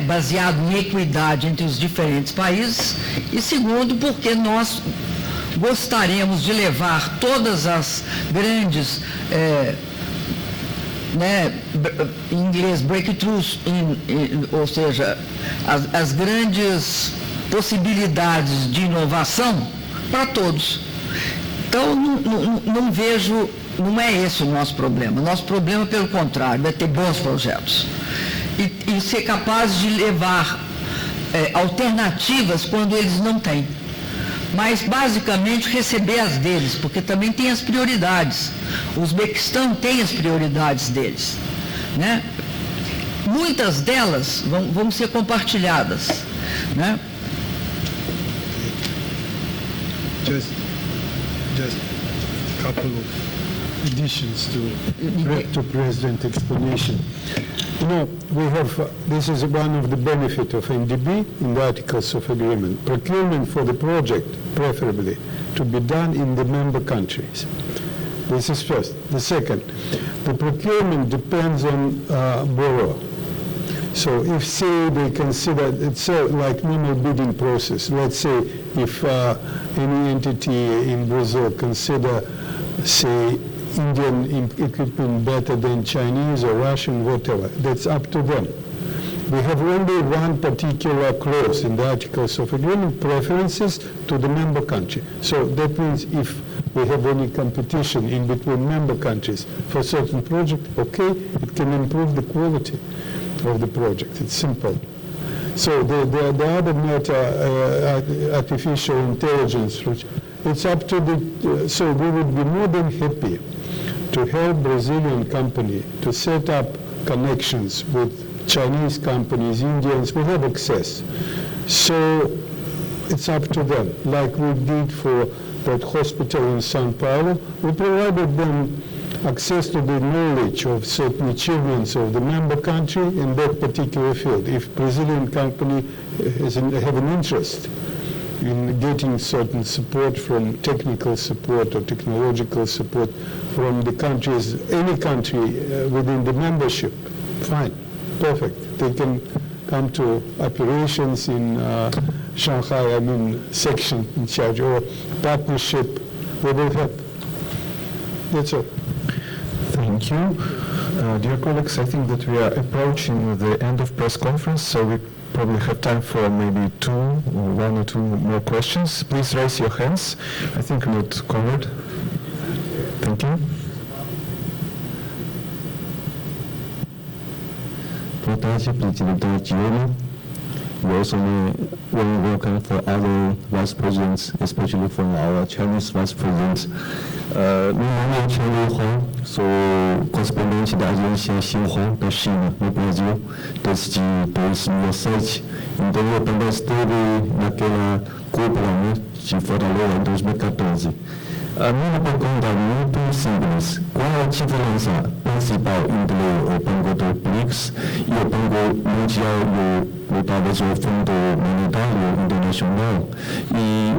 baseado em equidade entre os diferentes países, e segundo, porque nós gostaríamos de levar todas as grandes, em inglês, breakthroughs, ou seja, as grandes possibilidades de inovação para todos. Então, não vejo, não é esse o nosso problema. Nosso problema, pelo contrário, é ter bons projetos. E ser capaz de levar alternativas quando eles não têm. Mas, basicamente, receber as deles, porque também tem as prioridades. O Uzbequistão tem as prioridades deles. Né? Muitas delas vão ser compartilhadas. Né? Just a couple of additions to President's explanation. You know, we have, this is one of the benefits of NDB in the Articles of Agreement. Procurement for the project, preferably, to be done in the member countries. This is first. The second, the procurement depends on borrower. So if, say, they consider, it's like normal bidding process. Let's say if any entity in Brazil consider, say, Indian equipment better than Chinese or Russian, whatever, that's up to them. We have only one particular clause in the Articles of Agreement, preferences to the member country. So that means if we have any competition in between member countries for a certain project, okay, it can improve the quality of the project. It's simple. So the other matter, artificial intelligence, which it's up to the, so we would be more than happy to help Brazilian company to set up connections with Chinese companies, Indians. We have access. So it's up to them. Like we did for that hospital in São Paulo, we provided them access to the knowledge of certain achievements of the member country in that particular field. If Brazilian company have an interest in getting certain support from technical support or technological support from the countries, any country within the membership, fine, perfect. They can come to operations in Shanghai, section in charge, or partnership, we will help. That's all. Thank you. Dear colleagues, I think that we are approaching the end of press conference, so we probably have time for maybe one or two more questions. Please raise your hands. I think we're not covered. Thank you. Boa tarde, President Giorno. We also want to welcome for other vice presidents, especially from our Chinese vice president. Meu nome é Tiago Huang, sou correspondente da agência Xinhua da China, no Brasil, desde 2007. Então, eu também esteve naquela cúpula de Fortaleza em 2014. A minha pergunta é muito simples. Qual é a diferença principal entre o Banco do BRICS e o Banco Mundial ou talvez o Fundo Monetário Internacional? E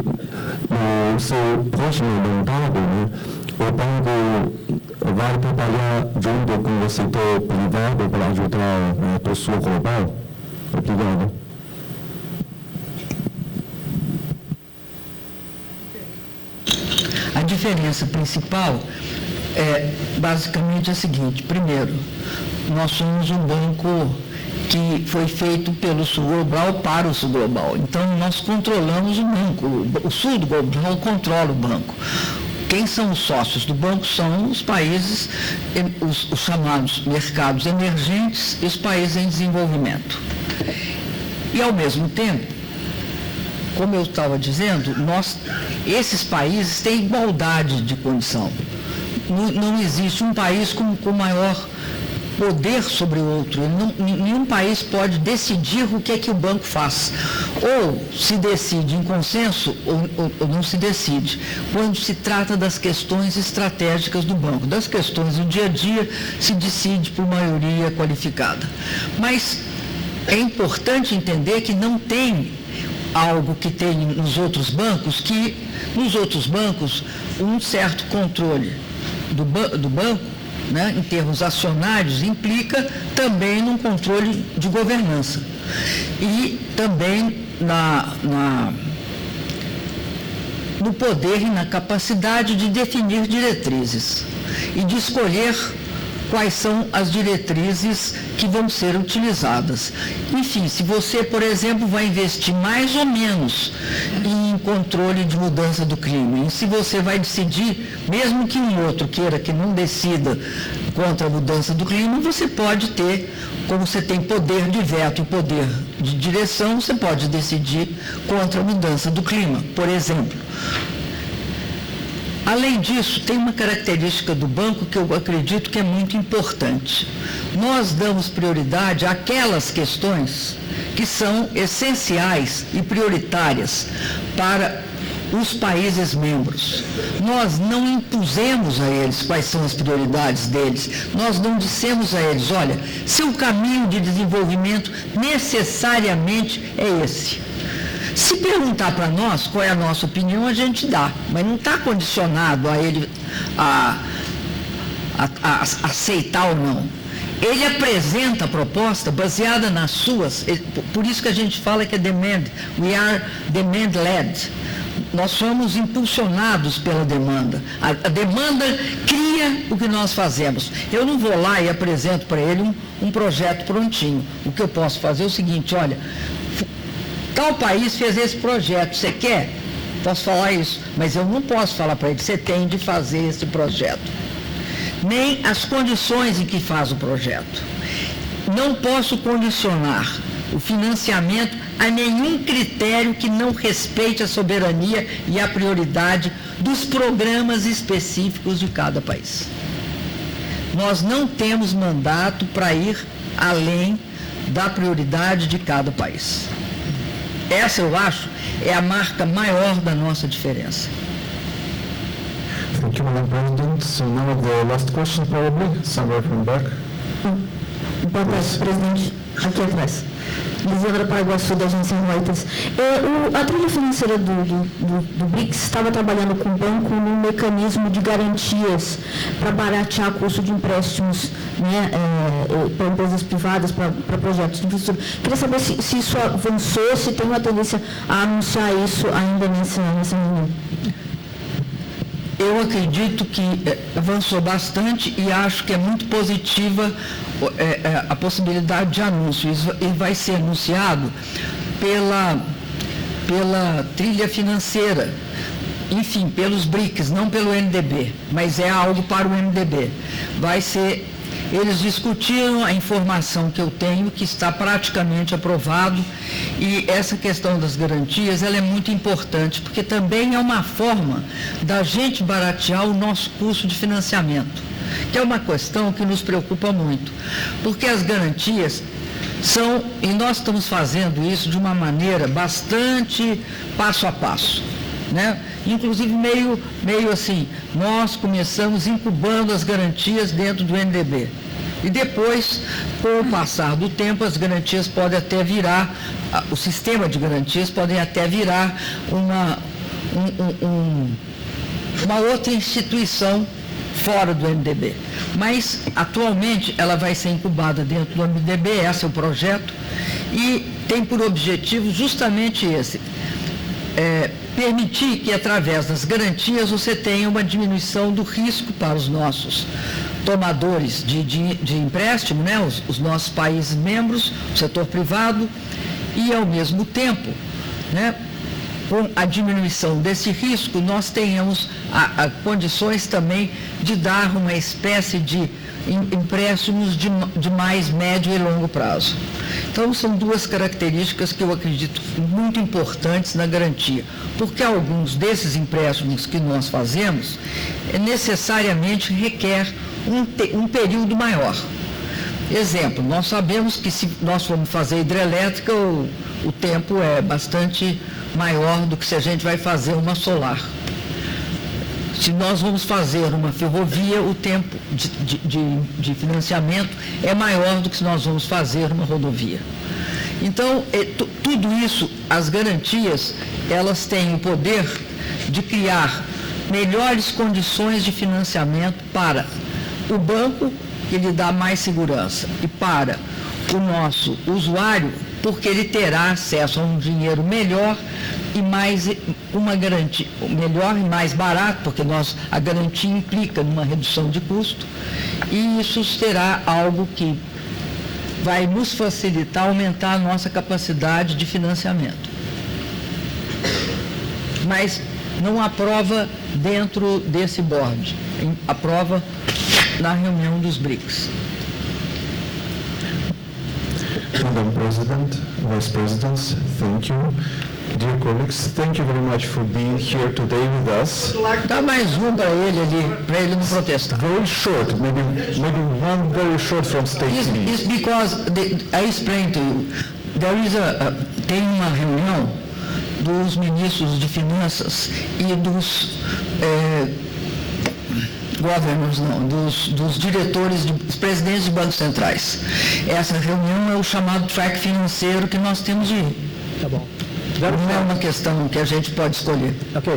no seu próximo mandato, o banco vai trabalhar junto com o setor privado para ajudar o sul global? Obrigado. A diferença principal é basicamente a seguinte: primeiro, nós somos um banco que foi feito pelo Sul Global para o Sul Global. Então, nós controlamos o banco. O Sul do Global controla o banco. Quem são os sócios do banco são os países, os chamados mercados emergentes e os países em desenvolvimento. E, ao mesmo tempo, como eu estava dizendo, esses países têm igualdade de condição. Não existe um país com maior poder sobre o outro. Nenhum país pode decidir o que é que o banco faz. Ou se decide em consenso, ou não se decide. Quando se trata das questões estratégicas do banco, das questões do dia a dia, se decide por maioria qualificada. Mas é importante entender que não tem algo que tem nos outros bancos, um certo controle do banco, em termos acionários, implica também num controle de governança e também no poder e na capacidade de definir diretrizes e de escolher quais são as diretrizes que vão ser utilizadas. Enfim, se você, por exemplo, vai investir mais ou menos em controle de mudança do clima, e se você vai decidir, mesmo que um outro queira que não decida contra a mudança do clima, você pode ter, como você tem poder de veto e poder de direção, você pode decidir contra a mudança do clima, por exemplo. Além disso, tem uma característica do banco que eu acredito que é muito importante. Nós damos prioridade àquelas questões que são essenciais e prioritárias para os países membros. Nós não impusemos a eles quais são as prioridades deles. Nós não dissemos a eles, olha, seu caminho de desenvolvimento necessariamente é esse. Se perguntar para nós qual é a nossa opinião, a gente dá, mas não está condicionado a ele a aceitar ou não. Ele apresenta a proposta baseada nas suas, por isso que a gente fala que é demand, we are demand-led. Nós somos impulsionados pela demanda. A demanda cria o que nós fazemos. Eu não vou lá e apresento para ele um projeto prontinho. O que eu posso fazer é o seguinte, olha, tal país fez esse projeto, você quer? Posso falar isso, mas eu não posso falar para ele, você tem de fazer esse projeto. Nem as condições em que faz o projeto. Não posso condicionar o financiamento a nenhum critério que não respeite a soberania e a prioridade dos programas específicos de cada país. Nós não temos mandato para ir além da prioridade de cada país. Essa, eu acho, é a marca maior da nossa diferença. Thank you, Madam President. So now the last question probably, somewhere from back. Boa tarde, presidente. Aqui atrás. Lisandra Paraguaçu, da agência Reuters. A trilha financeira do BRICS estava trabalhando com o banco num mecanismo de garantias para baratear o custo de empréstimos, né, para empresas privadas, para projetos de infraestrutura. Queria saber se isso avançou, se tem uma tendência a anunciar isso ainda nessa reunião. Eu acredito que avançou bastante e acho que é muito positiva a possibilidade de anúncio. Isso vai ser anunciado pela trilha financeira, enfim, pelos BRICS, não pelo MDB, mas é algo para o MDB. Eles discutiram a informação que eu tenho, que está praticamente aprovado, e essa questão das garantias, ela é muito importante, porque também é uma forma da gente baratear o nosso custo de financiamento, que é uma questão que nos preocupa muito, porque as garantias são, e nós estamos fazendo isso de uma maneira bastante passo a passo, né? Inclusive meio assim, nós começamos incubando as garantias dentro do NDB. E depois, com o passar do tempo, as garantias podem até virar, o sistema de garantias podem até virar uma outra instituição fora do MDB. Mas, atualmente, ela vai ser incubada dentro do MDB, esse é o projeto, e tem por objetivo justamente esse, permitir que, através das garantias, você tenha uma diminuição do risco para os nossos tomadores de empréstimo, né, os nossos países membros, o setor privado, e, ao mesmo tempo, né, com a diminuição desse risco, nós tenhamos condições também de dar uma espécie de empréstimos de mais médio e longo prazo. Então, são duas características que eu acredito muito importantes na garantia, porque alguns desses empréstimos que nós fazemos necessariamente requer um período maior. Exemplo, nós sabemos que se nós formos fazer hidrelétrica, o tempo é bastante maior do que se a gente vai fazer uma solar. Se nós vamos fazer uma ferrovia, o tempo de financiamento é maior do que se nós vamos fazer uma rodovia. Então, tudo isso, as garantias, elas têm o poder de criar melhores condições de financiamento para o banco, que lhe dá mais segurança, e para o nosso usuário, porque ele terá acesso a um dinheiro melhor e uma garantia melhor e mais barato, porque a garantia implica numa redução de custo, e isso será algo que vai nos facilitar, aumentar a nossa capacidade de financiamento. Mas não aprova dentro desse board, aprova na reunião dos BRICS. Madam President, Vice Presidents, thank you. Dear colleagues, thank you very much for being here today with us. Dá mais para ele ali, para ele não protestar. Very short, maybe one very short from State TV. It's because, I explained to you, tem uma reunião dos ministros de finanças e dos governors, não, dos diretores, dos presidentes de bancos centrais. Essa reunião é o chamado track financeiro que nós temos de ir. Tá bom. Não é uma questão que a gente pode escolher. Ok.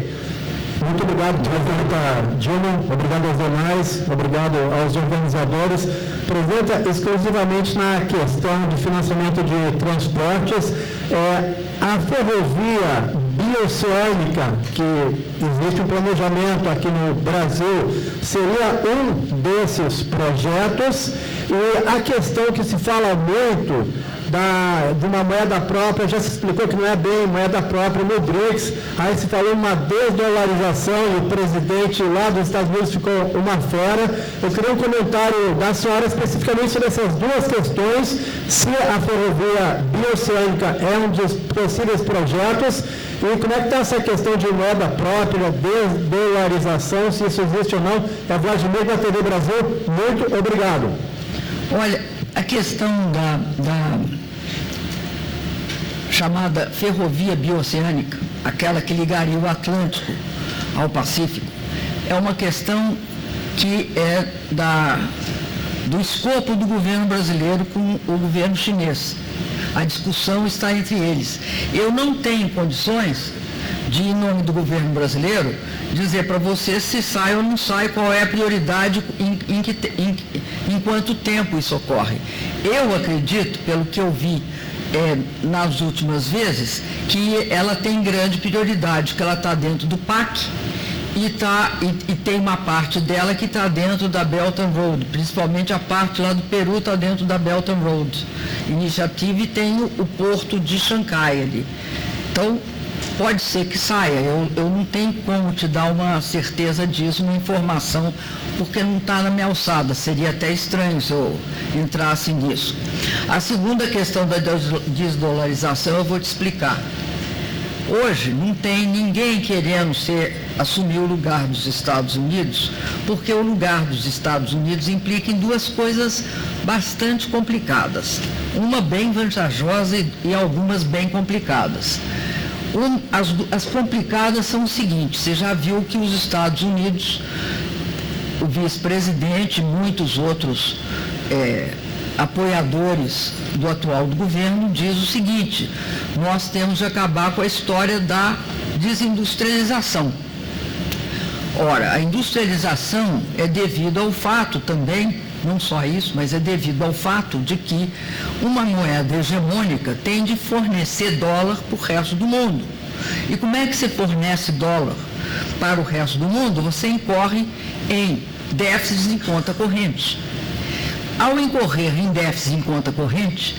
Muito obrigado, presidenta Dilma. Obrigado aos demais. Obrigado aos organizadores. Presidenta, exclusivamente na questão de financiamento de transportes, a ferrovia bioceânica, que existe um planejamento aqui no Brasil, seria um desses projetos. E a questão que se fala muito de uma moeda própria, já se explicou que não é bem moeda própria no BRICS, aí se falou uma desdolarização e o presidente lá dos Estados Unidos ficou uma fera. Eu queria um comentário da senhora especificamente sobre essas duas questões, se a ferrovia bioceânica é um dos possíveis projetos e como é que está essa questão de moeda própria, desdolarização, se isso existe ou não. É Vladimir da TV Brasil, muito obrigado. Olha, a questão da chamada ferrovia bioceânica, aquela que ligaria o Atlântico ao Pacífico, é uma questão que é do escopo do governo brasileiro com o governo chinês. A discussão está entre eles. Eu não tenho condições de, em nome do governo brasileiro, dizer para você se sai ou não sai, qual é a prioridade, em quanto tempo isso ocorre. Eu acredito, pelo que eu vi nas últimas vezes, que ela tem grande prioridade, que ela está dentro do PAC e tem uma parte dela que está dentro da Belt and Road, principalmente a parte lá do Peru está dentro da Belt and Road Initiative, e tem o porto de Xangai ali. Então, pode ser que saia, eu não tenho como te dar uma certeza disso, uma informação, porque não está na minha alçada, seria até estranho se eu entrasse nisso. A segunda questão da desdolarização eu vou te explicar. Hoje não tem ninguém querendo assumir o lugar dos Estados Unidos, porque o lugar dos Estados Unidos implica em duas coisas bastante complicadas, uma bem vantajosa e algumas bem complicadas. As complicadas são o seguinte: você já viu que os Estados Unidos, o vice-presidente e muitos outros apoiadores do atual governo diz o seguinte: nós temos de acabar com a história da desindustrialização. Ora, a industrialização é devido ao fato também, não só isso, mas é devido ao fato de que uma moeda hegemônica tem de fornecer dólar para o resto do mundo. E como é que você fornece dólar para o resto do mundo? Você incorre em déficits em conta corrente. Ao incorrer em déficits em conta corrente,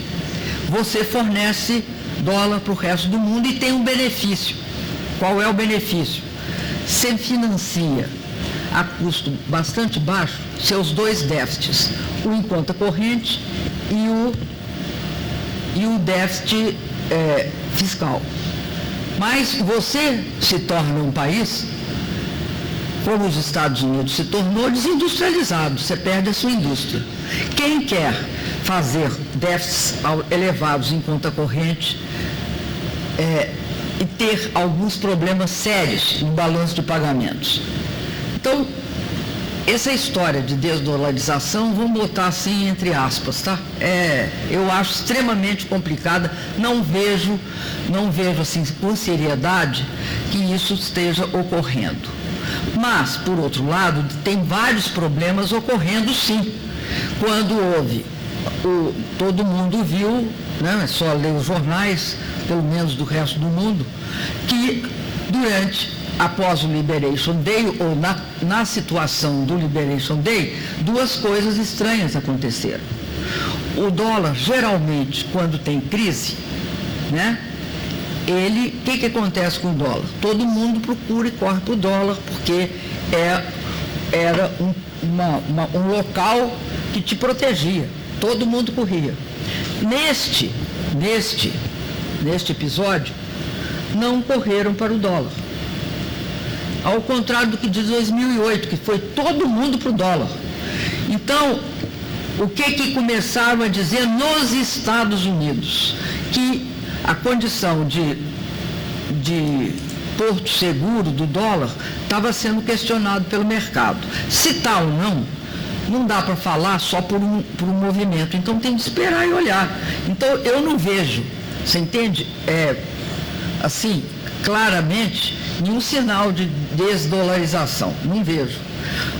você fornece dólar para o resto do mundo e tem um benefício. Qual é o benefício? Você financia a custo bastante baixo seus dois déficits, o em conta corrente e o déficit fiscal. Mas você se torna um país, como os Estados Unidos se tornou, desindustrializado, você perde a sua indústria. Quem quer fazer déficits elevados em conta corrente e ter alguns problemas sérios no balanço de pagamentos? Então, essa história de desdolarização, vamos botar assim entre aspas, tá? Eu acho extremamente complicada, não vejo assim com seriedade que isso esteja ocorrendo. Mas, por outro lado, tem vários problemas ocorrendo sim. Quando houve, todo mundo viu, né, é só ler os jornais, pelo menos do resto do mundo, que após o Liberation Day, ou na situação do Liberation Day, duas coisas estranhas aconteceram. O dólar, geralmente, quando tem crise, né, o que acontece com o dólar? Todo mundo procura e corre para o dólar, porque era um local que te protegia. Todo mundo corria. Neste episódio, não correram para o dólar. Ao contrário do que diz 2008, que foi todo mundo para o dólar. Então, o que começaram a dizer nos Estados Unidos? Que a condição de porto seguro do dólar estava sendo questionado pelo mercado. Se está ou não dá para falar só por um movimento. Então, tem de esperar e olhar. Então, eu não vejo, você entende? Assim, claramente, nenhum sinal de desdolarização. Não vejo.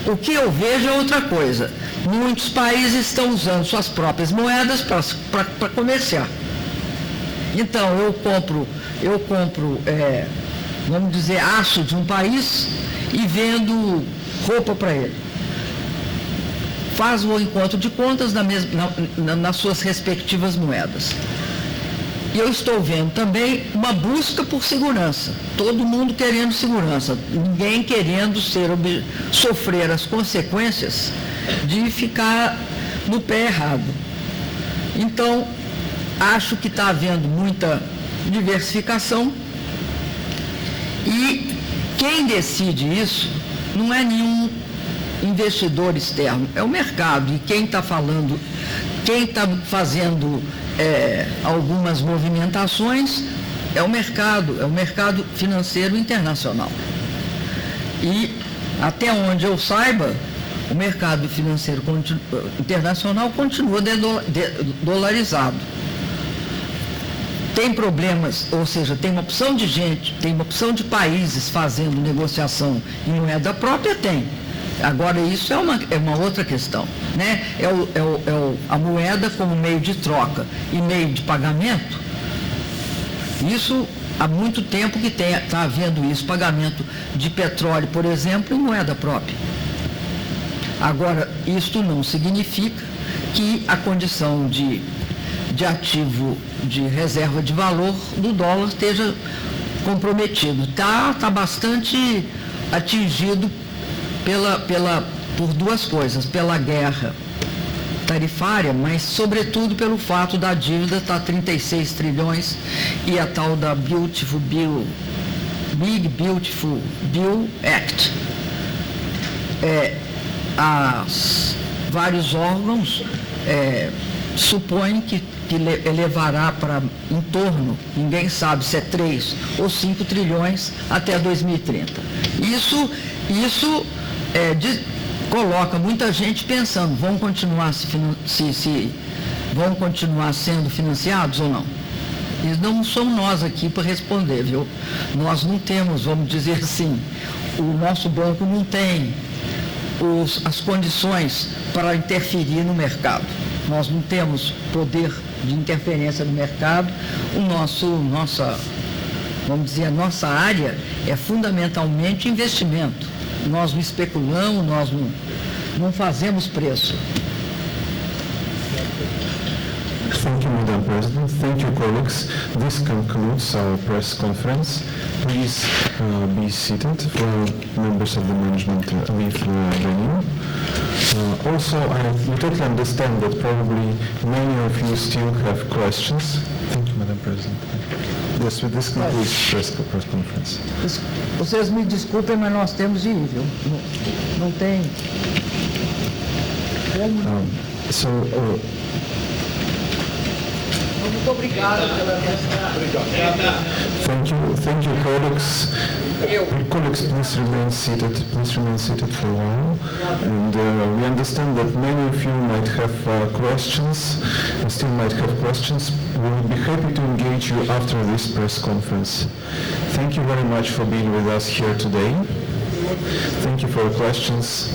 O que eu vejo é outra coisa. Muitos países estão usando suas próprias moedas para comerciar. Então, eu compro, vamos dizer, aço de um país e vendo roupa para ele. Faz o encontro de contas nas suas respectivas moedas. E eu estou vendo também uma busca por segurança. Todo mundo querendo segurança. Ninguém querendo sofrer as consequências de ficar no pé errado. Então, acho que está havendo muita diversificação. E quem decide isso não é nenhum investidor externo, é o mercado. E quem está fazendo algumas movimentações é o mercado financeiro internacional. E Até onde eu saiba, o mercado financeiro internacional continua dolarizado. Tem problemas, ou seja, tem uma opção de gente, tem uma opção de países fazendo negociação em moeda própria, tem. Agora, isso é uma outra questão, né? A moeda como meio de troca e meio de pagamento. Isso, há muito tempo que está havendo isso, pagamento de petróleo, por exemplo, em moeda própria. Agora, isto não significa que a condição de ativo de reserva de valor do dólar esteja comprometido. Está bastante atingido por duas coisas, pela guerra tarifária, mas sobretudo pelo fato da dívida estar 36 trilhões e a tal da Big Beautiful Bill Act. Vários órgãos supõem que elevará para em torno, ninguém sabe se é 3 ou 5 trilhões até 2030. Isso coloca muita gente pensando, vão continuar sendo financiados ou não? E não somos nós aqui para responder, viu? Nós não temos, vamos dizer assim, o nosso banco não tem as condições para interferir no mercado. Nós não temos poder de interferência no mercado. A nossa área é fundamentalmente investimento. Nós não especulamos, nós não fazemos preço. Thank you, Madam President. Thank you, colleagues. This concludes our press conference. Please be seated for members of the management leave the venue. Also, we totally understand that probably many of you still have questions. Thank you, Madam President. Yes, with this concludes press conference. Vocês me desculpem, mas nós temos de ir, viu? Não tem como. Muito obrigado pela Thank you, colleagues. Colleagues, please remain seated. Please remain seated for a while. And we understand that many of you might have questions, and still might have questions. We will be happy to engage you after this press conference. Thank you very much for being with us here today. Thank you for your questions.